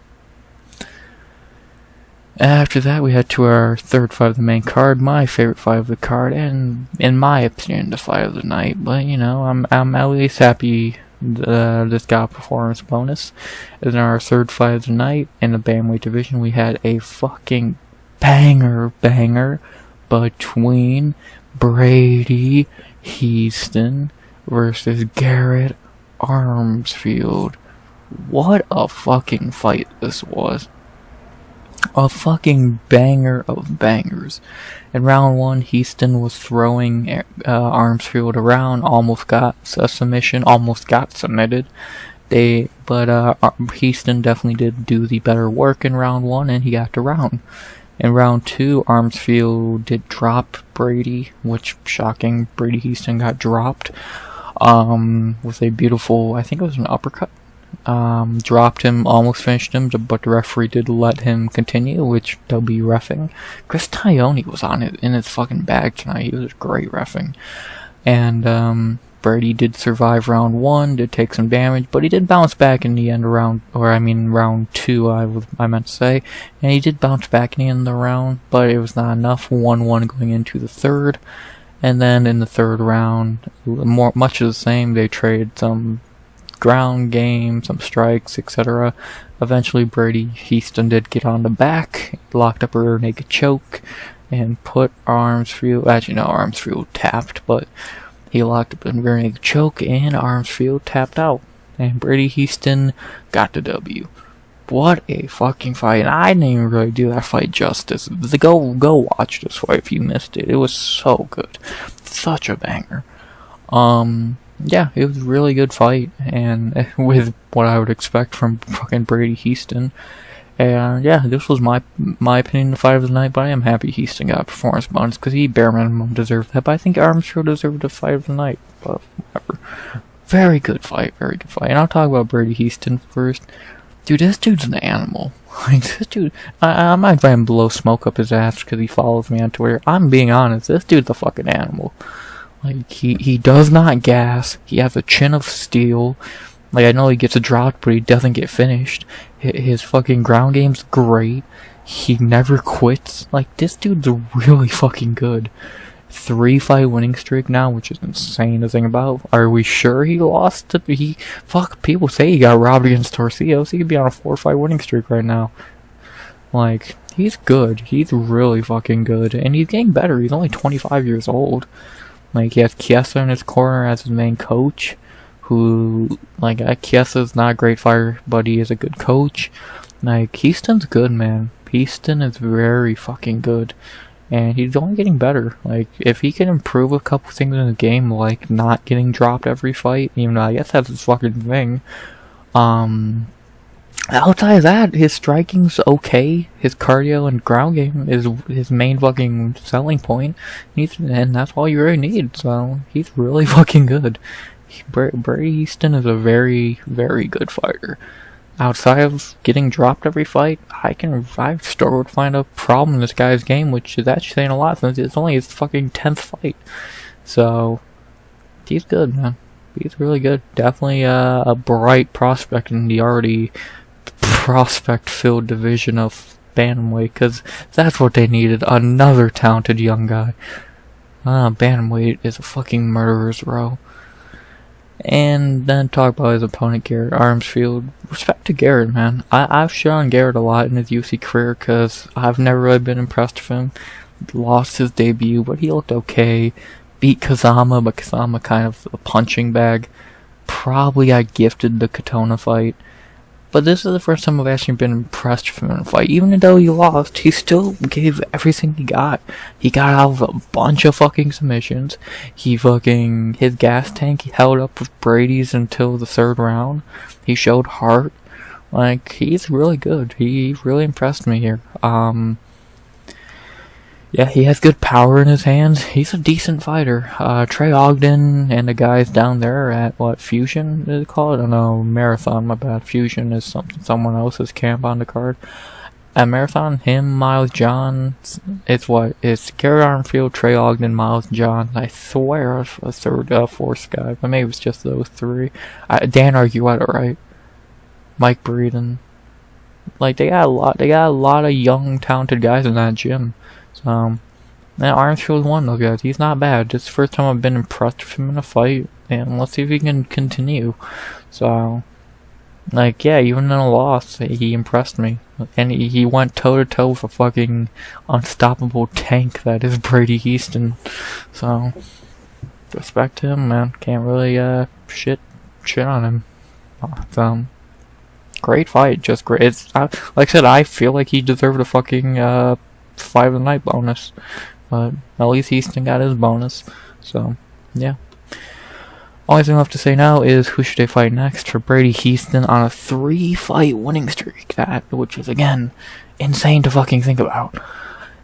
After that, we head to our third fight of the main card, my favorite fight of the card, and in my opinion, the fight of the night. But you know, I'm at least happy this got a performance bonus. In our third fight of the night in the bantamweight division, we had a fucking banger between Brady Hiestand versus Garrett Armfield. What a fucking fight this was. A fucking banger of bangers. In round 1, Hiestand was throwing Armfield around, almost got a submission, almost got submitted. But Hiestand definitely did do the better work in round 1, and he got the round. In round 2, Armfield did drop Brady, which, shocking, Brady Hiestand got dropped with a beautiful, I think it was an uppercut. Dropped him, almost finished him, but the referee did let him continue, which they'll be reffing. Chris Tyone was on it in his fucking bag tonight. He was great reffing. And Brady did survive round 1, did take some damage, but he did bounce back in the end of round 2, I meant to say. And he did bounce back in the end of the round, but it was not enough. 1-1 going into the third. And then in the third round, much of the same, they traded some ground game, some strikes, etc. Eventually, Brady Hiestand did get on the back, locked up a rear naked choke, and put Armfield. Actually, no, Armfield tapped, but he locked up a rear naked choke, and Armfield tapped out. And Brady Hiestand got the W. What a fucking fight! And I didn't even really do that fight justice. Go watch this fight if you missed it. It was so good, such a banger. Yeah, it was a really good fight, and with what I would expect from fucking Brady Hiestand. And yeah, this was my opinion of the fight of the night, but I am happy Hiestand got a performance bonus, because he bare minimum deserved that, but I think Armstrong deserved the fight of the night, but whatever. Very good fight. And I'll talk about Brady Hiestand first. Dude, this dude's an animal. Like, this dude, I might try and blow smoke up his ass because he follows me on Twitter. I'm being honest, this dude's a fucking animal. Like, he does not gas. He has a chin of steel. Like, I know he gets a drop, but he doesn't get finished. His fucking ground game's great. He never quits. Like, this dude's really fucking good. 3-fight winning streak now, which is insane to think about. Are we sure he lost? People say he got robbed against Torcios. He could be on a 4-fight winning streak right now. Like, he's good. He's really fucking good. And he's getting better. He's only 25 years old. Like, he has Chiesa in his corner as his main coach, who, like, Chiesa's not a great fighter, but he is a good coach. Like, Hiestand's good, man. Hiestand is very fucking good, and he's only getting better. Like, if he can improve a couple things in the game, like not getting dropped every fight, even though I guess that's his fucking thing, outside of that, his striking's okay. His cardio and ground game is his main fucking selling point. And that's all you really need. So he's really fucking good. Brady Hiestand is a very, very good fighter. Outside of getting dropped every fight, I've struggled to find a problem in this guy's game, which is actually saying a lot since it's only his fucking 10th fight. So, He's good, man. He's really good. Definitely a bright prospect in the already prospect-filled division of bantamweight, because that's what they needed. Another talented young guy. Bantamweight is a fucking murderer's row. And then talk about his opponent, Garrett Armfield. Respect to Garrett, man. I've shit on Garrett a lot in his UFC career because I've never really been impressed with him. Lost his debut, but he looked okay. Beat Kazama, but Kazama kind of a punching bag. Probably got gifted the Katona fight. But this is the first time I've actually been impressed with him in a fight. Even though he lost, he still gave everything he got. He got out of a bunch of fucking submissions. His gas tank, he held up with Brady's until the 3rd round. He showed heart. Like, he's really good. He really impressed me here. Yeah, he has good power in his hands. He's a decent fighter. Trey Ogden and the guys down there at, Fusion, is it called? I don't know, Marathon, my bad. Fusion is someone else's camp on the card. At Marathon, him, Miles John, it's Garrett Armfield, Trey Ogden, Miles John. I swear a 4th guy, but maybe it's just those 3. Dan Argueta, right? Mike Breeden. Like, they got a lot of young, talented guys in that gym. So, now Armfield won though, guys. He's not bad. This is the first time I've been impressed with him in a fight, and let's see if he can continue. So, like, yeah, even in a loss, he impressed me. And he went toe-to-toe with a fucking unstoppable tank that is Brady Hiestand. So, respect to him, man. Can't really, shit on him. So, great fight. Just great. Like I said, I feel like he deserved a fucking, fight of the night bonus, but at least Hiestand got his bonus. So yeah, only thing left to say now is who should they fight next for Brady Hiestand on a 3-fight winning streak, which is again insane to fucking think about.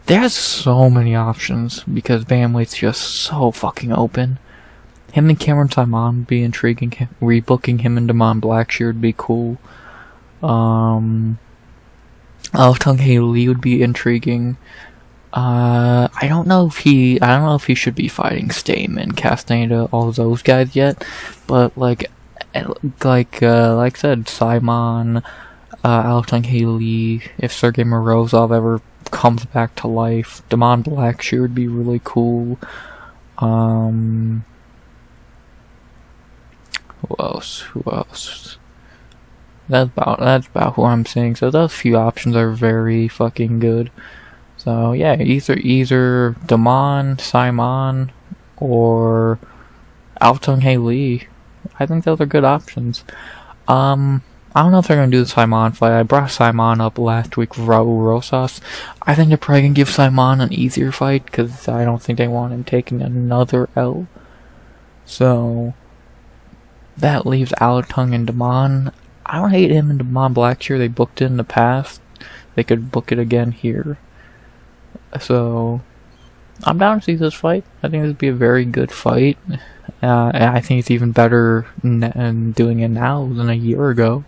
There's so many options because bantamweight's just so fucking open. Him and Cameron Simon would be intriguing. Rebooking him and Damon Blackshear would be cool. Altung Lee would be intriguing. I don't know if he should be fighting Stamen, Castaneda, all those guys yet, but like I said, Simon, Altung Lee, if Sergey Morozov ever comes back to life, Damon Blackshear would be really cool. Who else? That's about who I'm seeing. So those few options are very fucking good. So yeah, either Damon, Simon, or Altung Lee. I think those are good options. I don't know if they're gonna do the Simon fight. I brought Simon up last week with Raul Rosas. I think they're probably gonna give Simon an easier fight because I don't think they want him taking another L. So that leaves Altung and Damon. I don't hate him and Damon Blackshear. They booked it in the past. They could book it again here. So, I'm down to see this fight. I think this would be a very good fight. And I think it's even better doing it now than a year ago.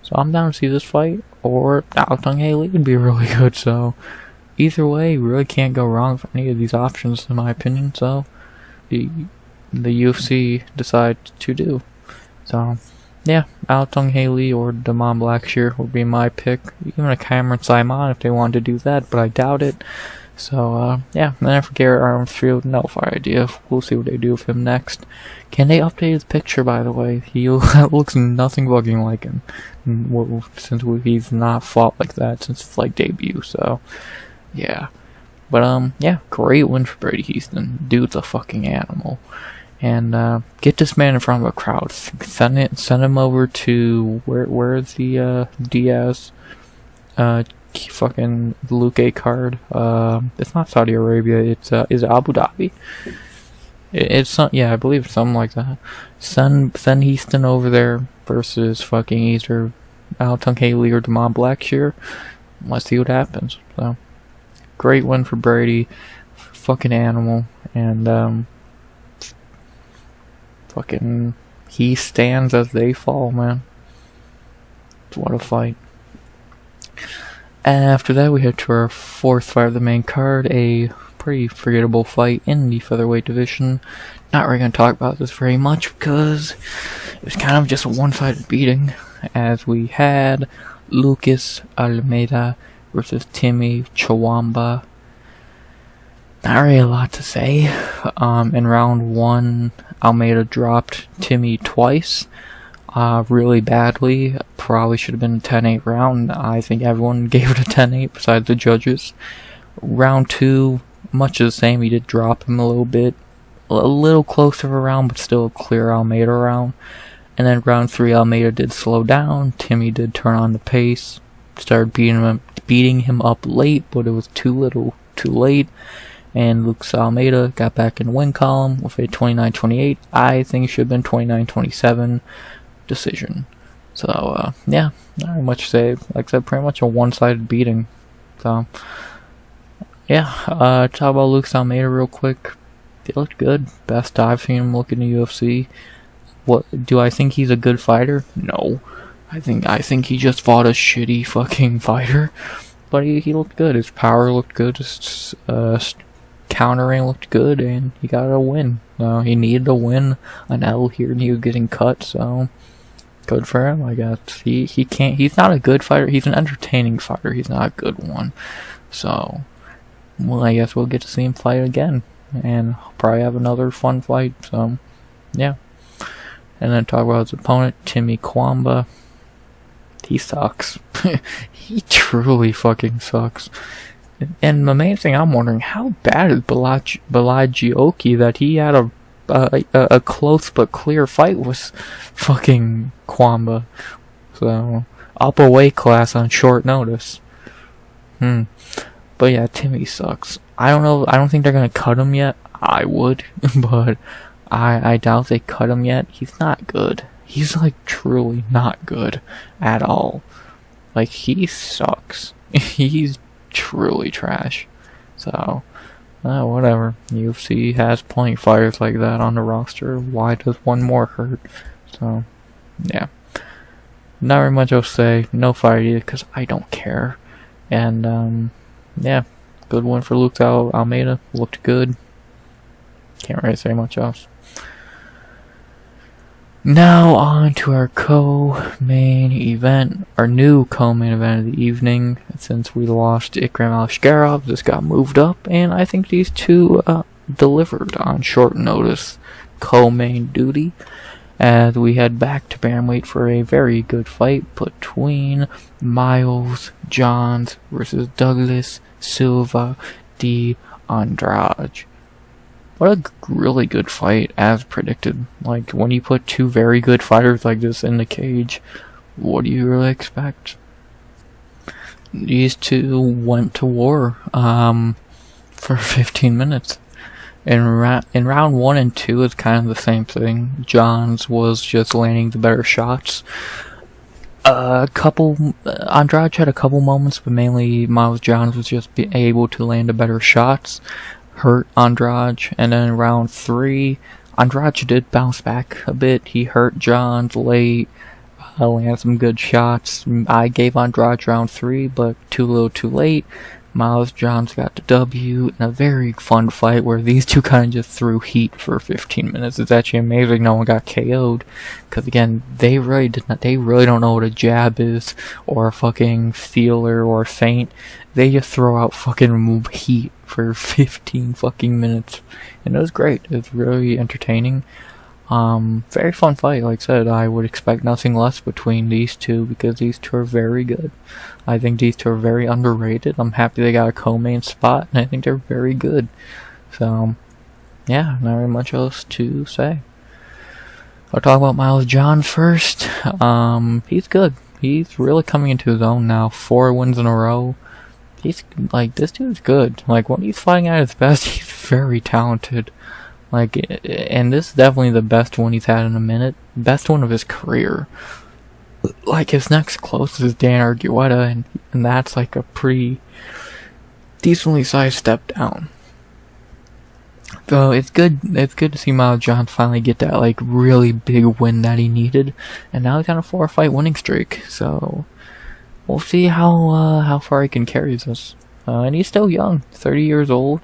So, I'm down to see this fight. Or Altung Lee would be really good. So, either way, we really can't go wrong with any of these options, in my opinion. So, the UFC decide to do. So, yeah, Altung Lee or Damon Blackshear would be my pick. Even a Cameron Simon if they wanted to do that, but I doubt it. So, yeah. And then for Garrett Armfield, no fire idea. We'll see what they do with him next. Can they update his picture, by the way? He looks nothing fucking like him. Since he's not fought like that since his, debut, so, yeah. But, yeah, great win for Brady Hiestand. Dude's a fucking animal. And get this man in front of a crowd. Send him over to where's the Diaz fucking Luque card? It's not Saudi Arabia. It's is it Abu Dhabi? It's some, yeah, I believe it's something like that. Send Hiestand over there versus fucking either Altung Lee or Damon Blackshear. Let's see what happens. So great win for Brady. Fucking animal. And fucking, he stands as they fall, man. What a fight. After that, we head to our 4th fight of the main card, a pretty forgettable fight in the featherweight division. Not really going to talk about this very much because it was kind of just a one-sided beating, as we had Lucas Almeida versus Timmy Cuamba. Not really a lot to say. In round 1, Almeida dropped Timmy twice, really badly. Probably should have been a 10-8 round. I think everyone gave it a 10-8 besides the judges. Round 2, much the same. He did drop him a little bit. A little closer of a round, but still a clear Almeida round. And then round 3, Almeida did slow down. Timmy did turn on the pace. Started beating him up late, but it was too little, too late. And Lucas Almeida got back in the win column with a 29-28. I think it should have been 29-27 decision. So, yeah, not really much to say. Like I said, pretty much a one-sided beating. So, yeah, talk about Lucas Almeida real quick. He looked good. Best I've seen him look in the UFC. What, do I think he's a good fighter? No. I think he just fought a shitty fucking fighter. But he looked good. His power looked good. His, countering looked good, and he got a win. He needed a win, an L here, and he was getting cut, so good for him, I guess. He's not a good fighter, he's an entertaining fighter, he's not a good one. So, well, I guess we'll get to see him fight again, and probably have another fun fight, so, yeah. And then talk about his opponent, Timmy Cuamba. He sucks. He truly fucking sucks. And the main thing I'm wondering, how bad is Balagioki that he had a close but clear fight with fucking Cuamba. So, up a weight class on short notice. But yeah, Timmy sucks. I don't know, I don't think they're gonna cut him yet. I would, but I doubt they cut him yet. He's not good. He's like truly not good at all. Like, he sucks. He's truly trash. So, whatever. UFC has plenty of fighters like that on the roster. Why does one more hurt? So, yeah. Not very much I'll say. No fight either, because I don't care. And, yeah. Good one for Lucas Almeida. Looked good. Can't really say much else. Now on to our co-main event, our new co-main event of the evening. Since we lost Ikram Alishgarov, this got moved up, and I think these two delivered on short notice co-main duty, as we head back to bantamweight for a very good fight between Miles Johns versus Douglas Silva de Andrade. What a really good fight, as predicted. Like, when you put two very good fighters like this in the cage, what do you really expect? These two went to war for 15 minutes. In round 1 and 2, it's kind of the same thing. Johns was just landing the better shots. Andrade had a couple moments, but mainly Miles Johns was just able to land the better shots. Hurt Andrade, and then in round 3, Andrade did bounce back a bit. He hurt Johns late, landed some good shots. I gave Andrade round 3, but too little too late. Miles Johns got the W in a very fun fight where these two kind of just threw heat for 15 minutes. It's actually amazing no one got KO'd, because again, they really don't know what a jab is, or a fucking feeler, or a feint. They just throw out fucking heat for 15 fucking minutes, and it was great. It was really entertaining. Very fun fight. Like I said, I would expect nothing less between these two, because these two are very good. I think these two are very underrated. I'm happy they got a co-main spot, and I think they're very good. So, yeah, not very much else to say. I'll talk about Miles Johns first. He's good. He's really coming into his own now. 4 wins in a row. He's, like, this dude's good. Like, when he's fighting at his best, he's very talented. Like, and this is definitely the best one he's had in a minute. Best one of his career. Like, his next closest is Dan Argueta, and that's like a pretty decently sized step down. So it's good to see Miles Johns finally get that, like, really big win that he needed, and now he's on a 4-fight winning streak, so we'll see how far he can carry this. and he's still young, 30 years old,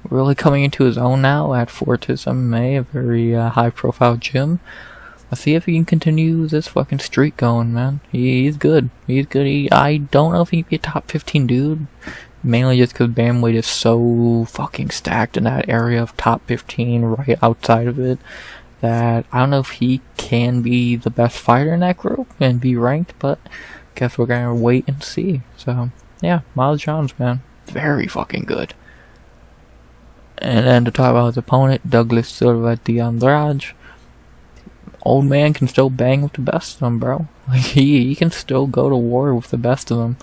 really coming into his own now at Fortis MMA, a very high-profile gym. Let's see if he can continue this fucking streak going, man. He's good. He's good. I don't know if he can be a top 15 dude, mainly just because bantamweight is so fucking stacked in that area of top 15, right outside of it, that I don't know if he can be the best fighter in that group and be ranked, but guess we're gonna wait and see. So, yeah, Miles Johns, man. Very fucking good. And then to talk about his opponent, Douglas Silva de Andrade. Old man can still bang with the best of them, bro. Like, he can still go to war with the best of them.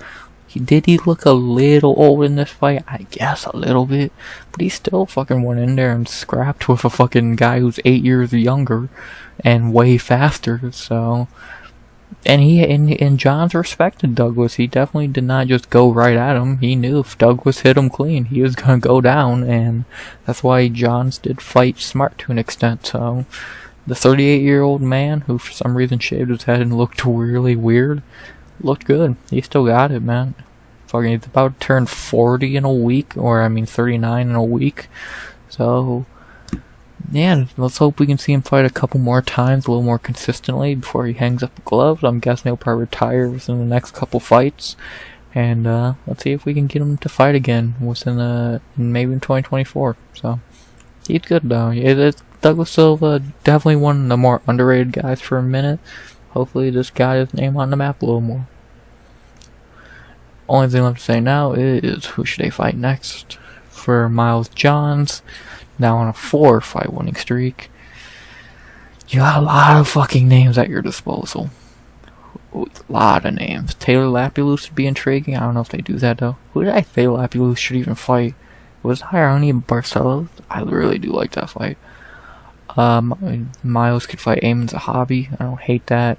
Did he look a little old in this fight? I guess a little bit. But he still fucking went in there and scrapped with a fucking guy who's 8 years younger and way faster, so... And Johns respected Douglas. He definitely did not just go right at him. He knew if Douglas hit him clean, he was gonna go down, and that's why Johns did fight smart to an extent, so... The 38-year-old man, who for some reason shaved his head and looked really weird, looked good. He still got it, man. Fucking, he's about to turn 40 in a week, or I mean 39 in a week. So, yeah, let's hope we can see him fight a couple more times, a little more consistently before he hangs up the gloves. I'm guessing he'll probably retire within the next couple fights. And let's see if we can get him to fight again within maybe in 2024. So, he's good though. Douglas Silva, definitely one of the more underrated guys for a minute. Hopefully this got his name on the map a little more. Only thing left to say now is who should they fight next? For Miles Johns, now on a 4-fight winning streak. You got a lot of fucking names at your disposal. A lot of names. Taylor Lapilus would be intriguing. I don't know if they do that though. Who did I say Lapilus should even fight? Was it Hironi Barcelos? I really do like that fight. Miles could fight Eamon Zahabi. I don't hate that.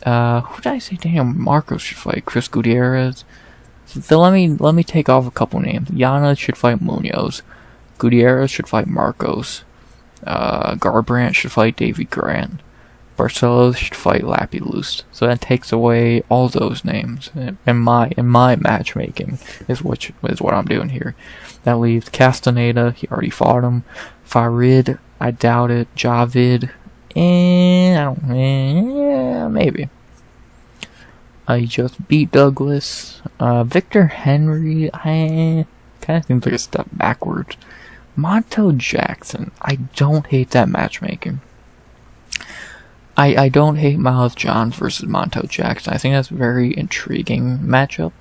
Who did I say? Damn, Marcos should fight Chris Gutierrez. So let me take off a couple names. Yana should fight Munoz. Gutierrez should fight Marcos. Garbrandt should fight Davy Grant. Barcelos should fight Lapilus. So that takes away all those names in my matchmaking is what I'm doing here. That leaves Castaneda. He already fought him. Farid, I doubt it. Javid, maybe. He just beat Douglas. Victor Henry, kind of seems like a step backwards. Monto Jackson, I don't hate that matchmaking. I don't hate Miles Johns versus Monto Jackson. I think that's a very intriguing matchup.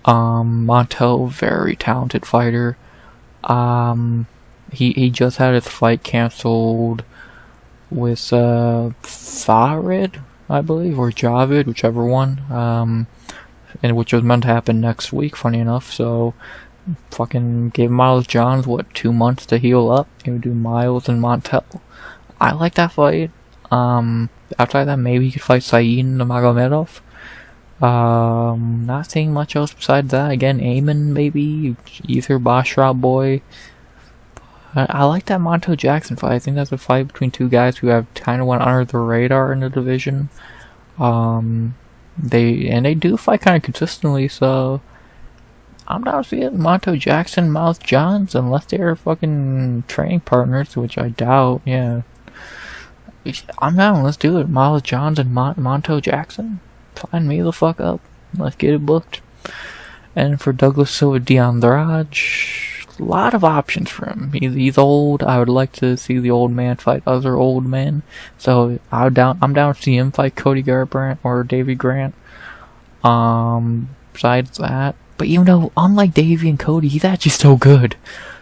Monto, very talented fighter. He just had his fight canceled with Farid, I believe, or Javid, whichever one. And which was meant to happen next week, funny enough. So fucking give Miles Johns 2 months to heal up. He would do Miles and Montel. I like that fight. Outside that, maybe you could fight Saeed Nurmagomedov. Not seeing much else besides that. Again, Eamon, maybe, either Basra Boy. I like that Monto Jackson fight. I think that's a fight between two guys who have kind of went under the radar in the division. They do fight kind of consistently, so I'm down to see it. Monto Jackson, Miles Johns, unless they're fucking training partners, which I doubt. Yeah, I'm down. Let's do it. Miles Johns and Monto Jackson. Sign me the fuck up. Let's get it booked. And for Douglas Silva de Andrade, a lot of options for him. He's old. I would like to see the old man fight other old men. So I'm down to see him fight Cody Garbrandt or Davy Grant. Besides that, but even though unlike Davy and Cody, he's actually still good.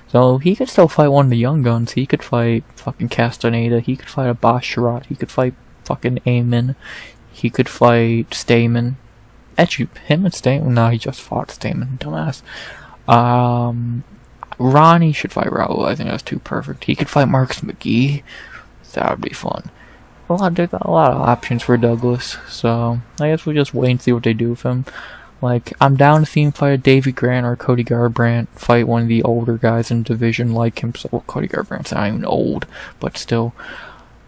So he could still fight one of the young guns. He could fight fucking Castaneda. He could fight a Basharat. He could fight fucking Eamon. He could fight Stamen. Actually, him and Stamen. No, he just fought Stamen. Dumbass. Ronnie should fight Raul. I think that's too perfect. He could fight Marcus McGee. That would be fun. They got a lot of options for Douglas. So I guess we'll just wait and see what they do with him. Like, I'm down to see him fight a Davy Grant or Cody Garbrandt, fight one of the older guys in the division like himself. Well, Cody Garbrandt's not even old, but still.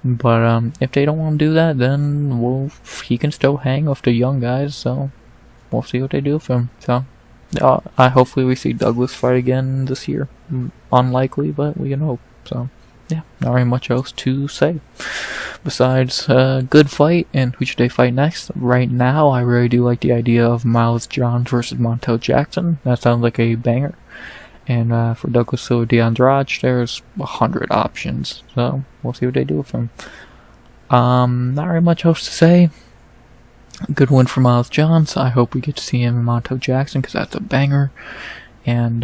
But if they don't want to do that, then he can still hang with the young guys, so we'll see what they do with him. So, hopefully we see Douglas fight again this year. Unlikely, but we can hope. So, yeah, not very much else to say. Besides, good fight, and who should they fight next? Right now, I really do like the idea of Miles Johns versus Montel Jackson. That sounds like a banger. And for Douglas Silva de Andrade, there's 100 options. So, we'll see what they do with him. Not very much else to say. Good win for Miles Johns. I hope we get to see him in Montel Jackson, because that's a banger. And,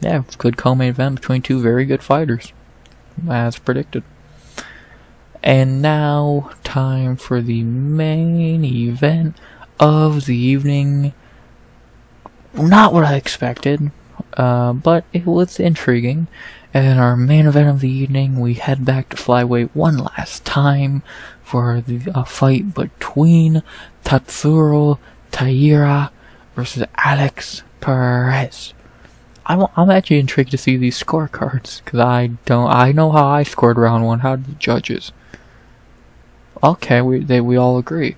yeah, good co-main event between two very good fighters, as predicted. And now, time for the main event of the evening. Not what I expected, but it was intriguing. And our main event of the evening, we head back to flyweight one last time for the fight between Tatsuro Taira versus Alex Perez. I'm actually intrigued to see these scorecards, because I know how I scored round one. How did the judges? Okay, we all agree.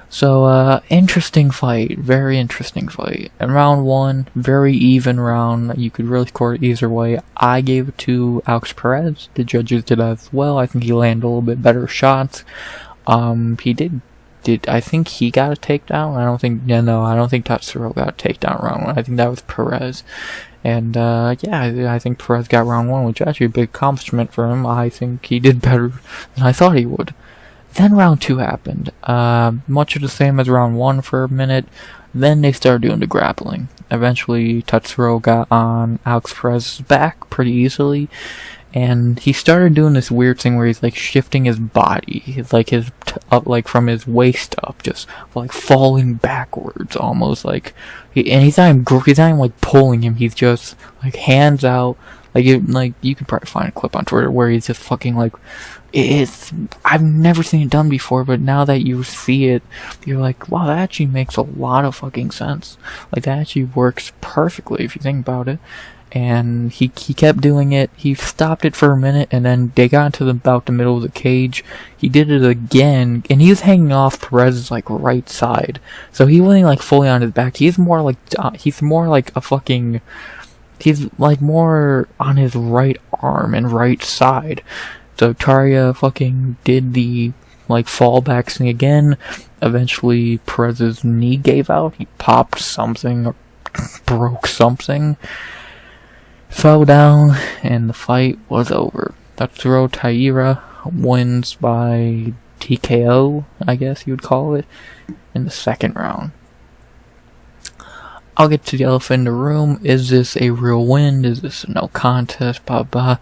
So, interesting fight, very interesting fight. And round one, very even round. You could really score it either way. I gave it to Alex Perez. The judges did as well. I think he landed a little bit better shots. He did. I think he got a takedown? I don't think Tatsuro got a takedown round one. I think that was Perez. And, yeah, I think Perez got round one, which is actually a big accomplishment for him. I think he did better than I thought he would. Then round two happened. Much of the same as round one for a minute. Then they started doing the grappling. Eventually, Tatsuro got on Alex Perez's back pretty easily. And he started doing this weird thing where he's like shifting his body. He's like up like from his waist up, just like falling backwards almost. Like, and he's not even like pulling him. He's just like hands out. Like you could probably find a clip on Twitter where he's just fucking like. I've never seen it done before, but now that you see it, you're like, wow, that actually makes a lot of fucking sense. Like, that actually works perfectly if you think about it. And he kept doing it. He stopped it for a minute, and then they got into about the middle of the cage. He did it again, and he was hanging off Perez's like right side, so he wasn't like fully on his back. He's more like more on his right arm and right side. So Taira fucking did the like fallback thing again. Eventually Perez's knee gave out. He popped something or broke something. Fell down, and the fight was over. Tatsuro Taira wins by TKO, I guess you would call it, in the second round. I'll get to the elephant in the room. Is this a real win? Is this a no contest? Blah blah.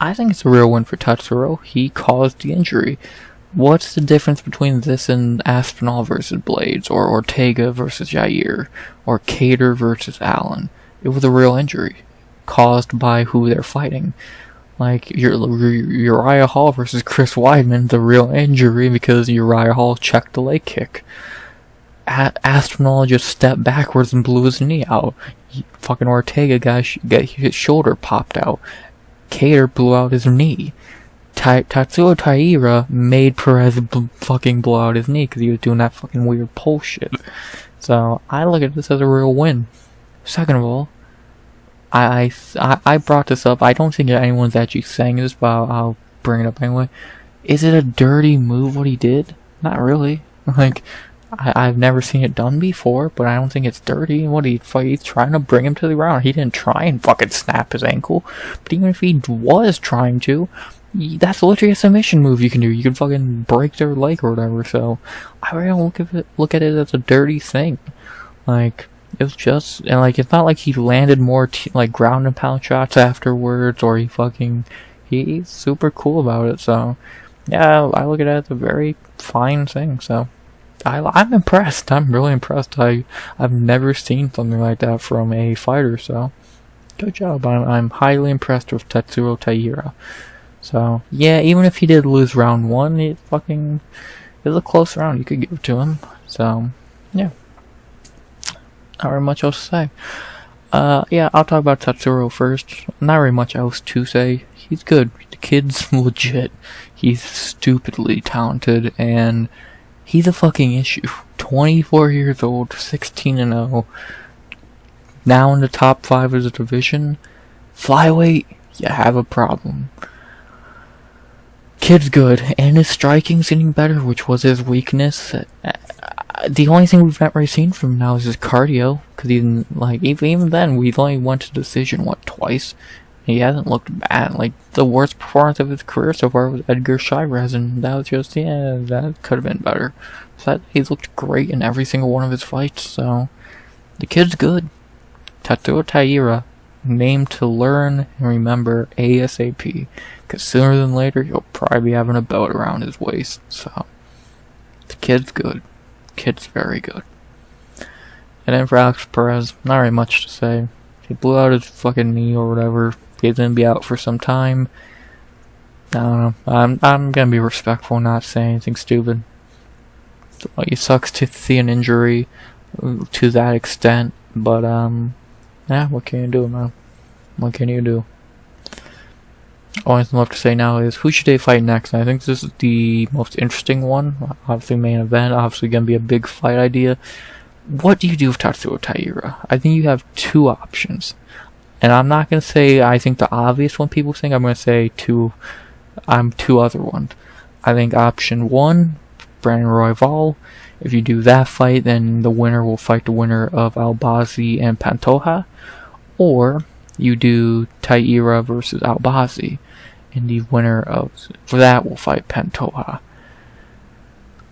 I think it's a real win for Tatsuro. He caused the injury. What's the difference between this and Aspinall versus Blades, or Ortega versus Jair, or Cater versus Allen? It was a real injury caused by who they're fighting. Like Uriah Hall versus Chris Weidman, the real injury because Uriah Hall checked the leg kick. Aspinall just stepped backwards and blew his knee out. Fucking Ortega got his shoulder popped out. Cater blew out his knee. Tatsuro Taira made Perez fucking blow out his knee because he was doing that fucking weird pole shit. So I look at this as a real win. Second of all, I brought this up. I don't think anyone's actually saying this, but I'll bring it up anyway. Is it a dirty move what he did? Not really. Like, I've never seen it done before, but I don't think it's dirty. He's trying to bring him to the ground. He didn't try and fucking snap his ankle. But even if he was trying to, that's literally a submission move you can do. You can fucking break their leg or whatever. So I really don't look at it as a dirty thing. Like, it was just, and like, it's not like he landed more like ground and pound shots afterwards, or he's super cool about it. So yeah, I look at it as a very fine thing. So I'm impressed. I'm really impressed. I've never seen something like that from a fighter, so good job. I'm highly impressed with Tatsuro Taira. So yeah, even if he did lose round one, it was a close round. You could give it to him. So yeah, not very much else to say. Yeah, I'll talk about Tatsuro first. Not very much else to say. He's good. The kid's legit. He's stupidly talented, and he's a fucking issue. 24 years old, 16-0. now in the top 5 of the division. Flyweight, you have a problem. Kid's good, and his striking's getting better, which was his weakness. The only thing we've not really seen from him now is his cardio, because even then, we've only went to decision, twice? He hasn't looked bad. Like, the worst performance of his career so far was Edgar Shirez, and that was just, that could have been better. So he's looked great in every single one of his fights, so the kid's good. Tatsuro Taira, named to learn and remember ASAP, because sooner than later he'll probably be having a belt around his waist. So the kid's good. Kid's very good. And then for Alex Perez, not really much to say. He blew out his fucking knee or whatever. He's gonna be out for some time. I don't know. I'm gonna be respectful, not say anything stupid. It sucks to see an injury to that extent, but yeah, what can you do, man? What can you do? Only thing left to say now is, who should they fight next? And I think this is the most interesting one. Obviously main event, obviously gonna be a big fight idea. What do you do with Tatsuro Taira? I think you have 2 options. And I'm not gonna say I think the obvious one people think, I'm gonna say 2 other ones. I think option 1, Brandon Royval. If you do that fight, then the winner will fight the winner of Albazi and Pantoja. Or you do Taira versus Albazi, and the winner of that will fight Pantoja.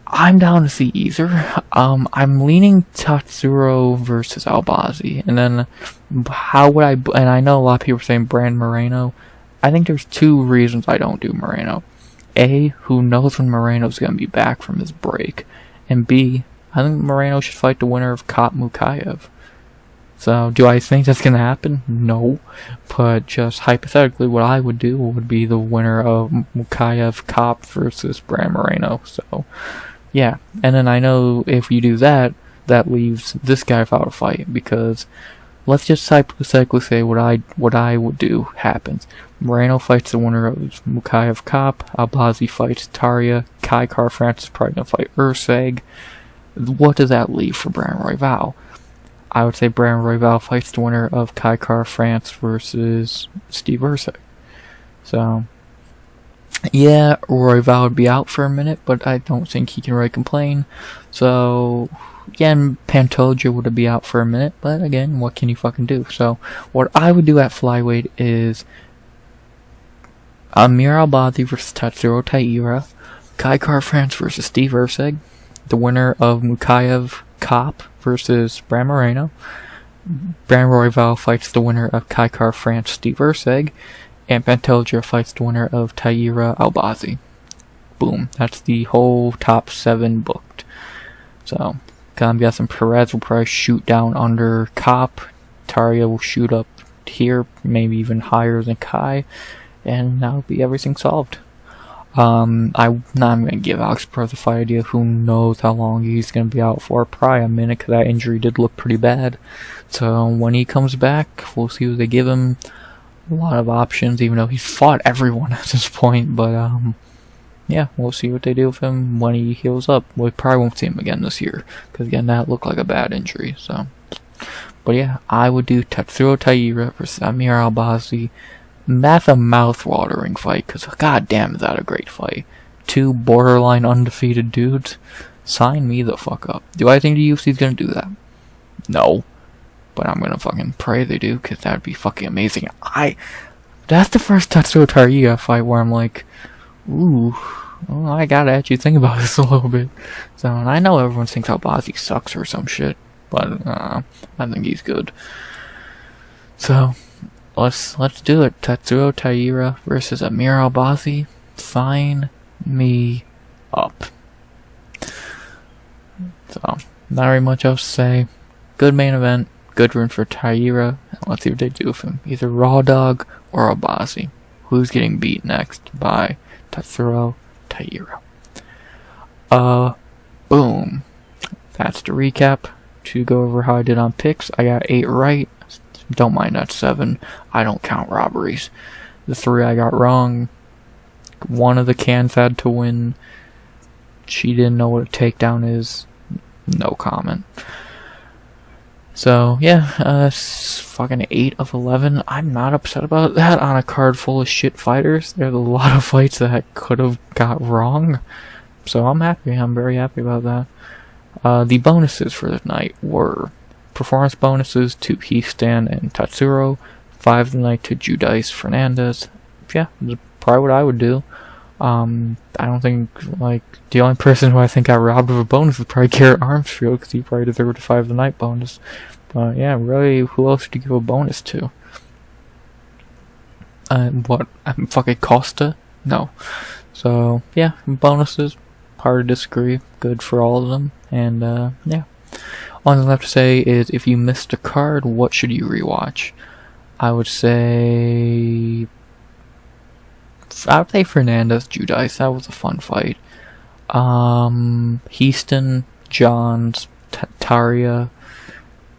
I'm down to see either. I'm leaning Tatsuro versus Albazi, and then how would I? And I know a lot of people are saying Brand Moreno. I think there's 2 reasons I don't do Moreno. A, who knows when Moreno's gonna be back from his break, and B, I think Moreno should fight the winner of Kop Mukayev. So, do I think that's gonna happen? No. But just hypothetically, what I would do would be the winner of Mukayev Kop versus Brand Moreno. So, yeah. And then I know if you do that, that leaves this guy without a fight, because let's just hypothetically say what I would do happens. Moreno fights the winner of Mukayev Kop, Albazi fights Taira, Kai Car France is probably gonna fight Urseg. What does that leave for Brand Royval? I would say Brand Royval fights the winner of Kai Car France versus Steve Urseg. So, yeah, Royval would be out for a minute, but I don't think he can really complain. So, again, Pantoja would be out for a minute, but again, what can you fucking do? So, what I would do at flyweight is Amir Albazi versus Tatsuro Taira, Kai Car France versus Steve Urseg, the winner of Mukayev Kop versus Brand Moreno. Brand Royval fights the winner of Kai Car France Steve Urseg, and Pantoja fights the winner of Taira Albazi. Boom. That's the whole top 7 booked. So, I'm guessing Perez will probably shoot down under Kop. Taira will shoot up here, maybe even higher than Kai, and that'll be everything solved. I'm not going to give Alex Perez a fight idea. Who knows how long he's going to be out for? Probably a minute, because that injury did look pretty bad. So when he comes back, we'll see what they give him. A lot of options, even though he's fought everyone at this point. But yeah, we'll see what they do with him when he heals up. We probably won't see him again this year, because again, that looked like a bad injury. So, but yeah, I would do Tatsuro Taira versus Amir Albazi. That's a mouth-watering fight, because goddamn is that a great fight. 2 borderline undefeated dudes. Sign me the fuck up. Do I think the UFC's gonna do that? No. But I'm gonna fucking pray they do, because that'd be fucking amazing. That's the first Tatsuro Taira fight where I'm like, ooh, well, I gotta actually think about this a little bit. So, and I know everyone thinks Albazi sucks or some shit, but I think he's good. So, let's do it. Tatsuro Taira versus Amir Albazi. Sign me up. So, not very much else to say. Good main event. Good run for Taira. Let's see what they do with him. Either Raw Dog or Albazi. Who's getting beat next by Tatsuro Taira? Boom. That's the recap. To go over how I did on picks, I got 8 right. Don't mind that 7. I don't count robberies. The 3 I got wrong. One of the cans had to win. She didn't know what a takedown is. No comment. So, yeah, fucking 8 of 11. I'm not upset about that on a card full of shit fighters. There's a lot of fights that I could have got wrong. So I'm happy. I'm very happy about that. The bonuses for the night were performance bonuses to Hiestand and Tatsuro, 5 the night to Judice, Fernandes. Yeah, that's probably what I would do. I don't think, like, the only person who I think got robbed of a bonus was probably Garrett Armfield, because he probably deserved a 5 the night bonus. But yeah, really, who else would you give a bonus to? Fucking Costa? No. So, yeah, bonuses, hard to disagree, good for all of them, and, yeah. All I'm left to say is, if you missed a card, what should you rewatch? I would say Fernandes, Judice. That was a fun fight. Hiestand, Johns, Taira,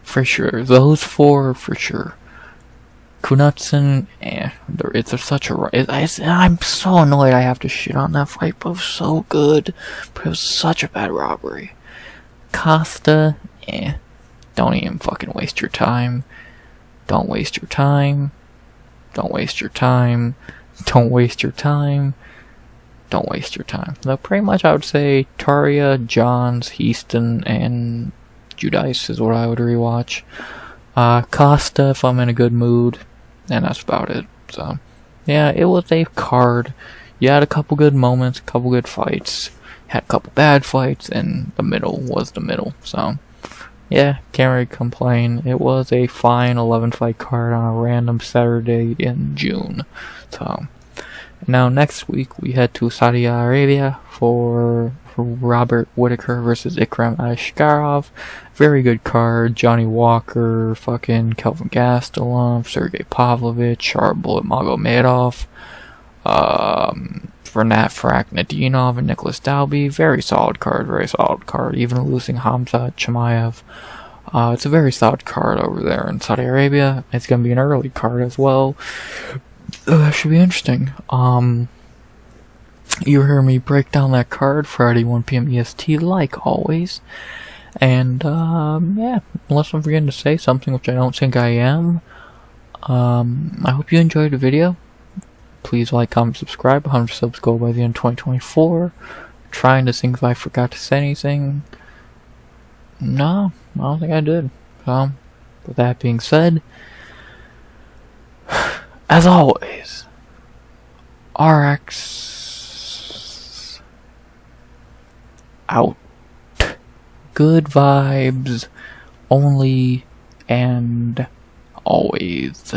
for sure. Those 4 for sure. Knutsson, it's such a. I'm so annoyed I have to shit on that fight, but it was so good. But it was such a bad robbery. Costa, don't even fucking waste your time. Don't waste your time. Don't waste your time. Don't waste your time. Don't waste your time. So pretty much I would say Taira, Johns, Hiestand, and Judice is what I would rewatch. Costa if I'm in a good mood, and that's about it. So, yeah, it was a card. You had a couple good moments, a couple good fights, had a couple bad fights, and the middle was the middle. So, yeah, can't really complain. It was a fine 11 fight card on a random Saturday in June. So, now next week we head to Saudi Arabia for Robert Whitaker versus Ikram Askarov. Very good card. Johnny Walker, fucking Kelvin Gastelum, Sergey Pavlovich, Charbullet Magomedov, Renat Faraknadinov, and Nicholas Dalby. Very solid card, very solid card. Even losing Hamza Chimaev. It's a very solid card over there in Saudi Arabia. It's going to be an early card as well. That should be interesting. You hear me break down that card Friday 1 p.m. EST like always. And yeah, unless I'm forgetting to say something, which I don't think I am, I hope you enjoyed the video. Please like, comment, subscribe. 100 subs go by the end of 2024. Trying to think if I forgot to say anything. No, I don't think I did. So, with that being said, as always, RX out. Good vibes only and always.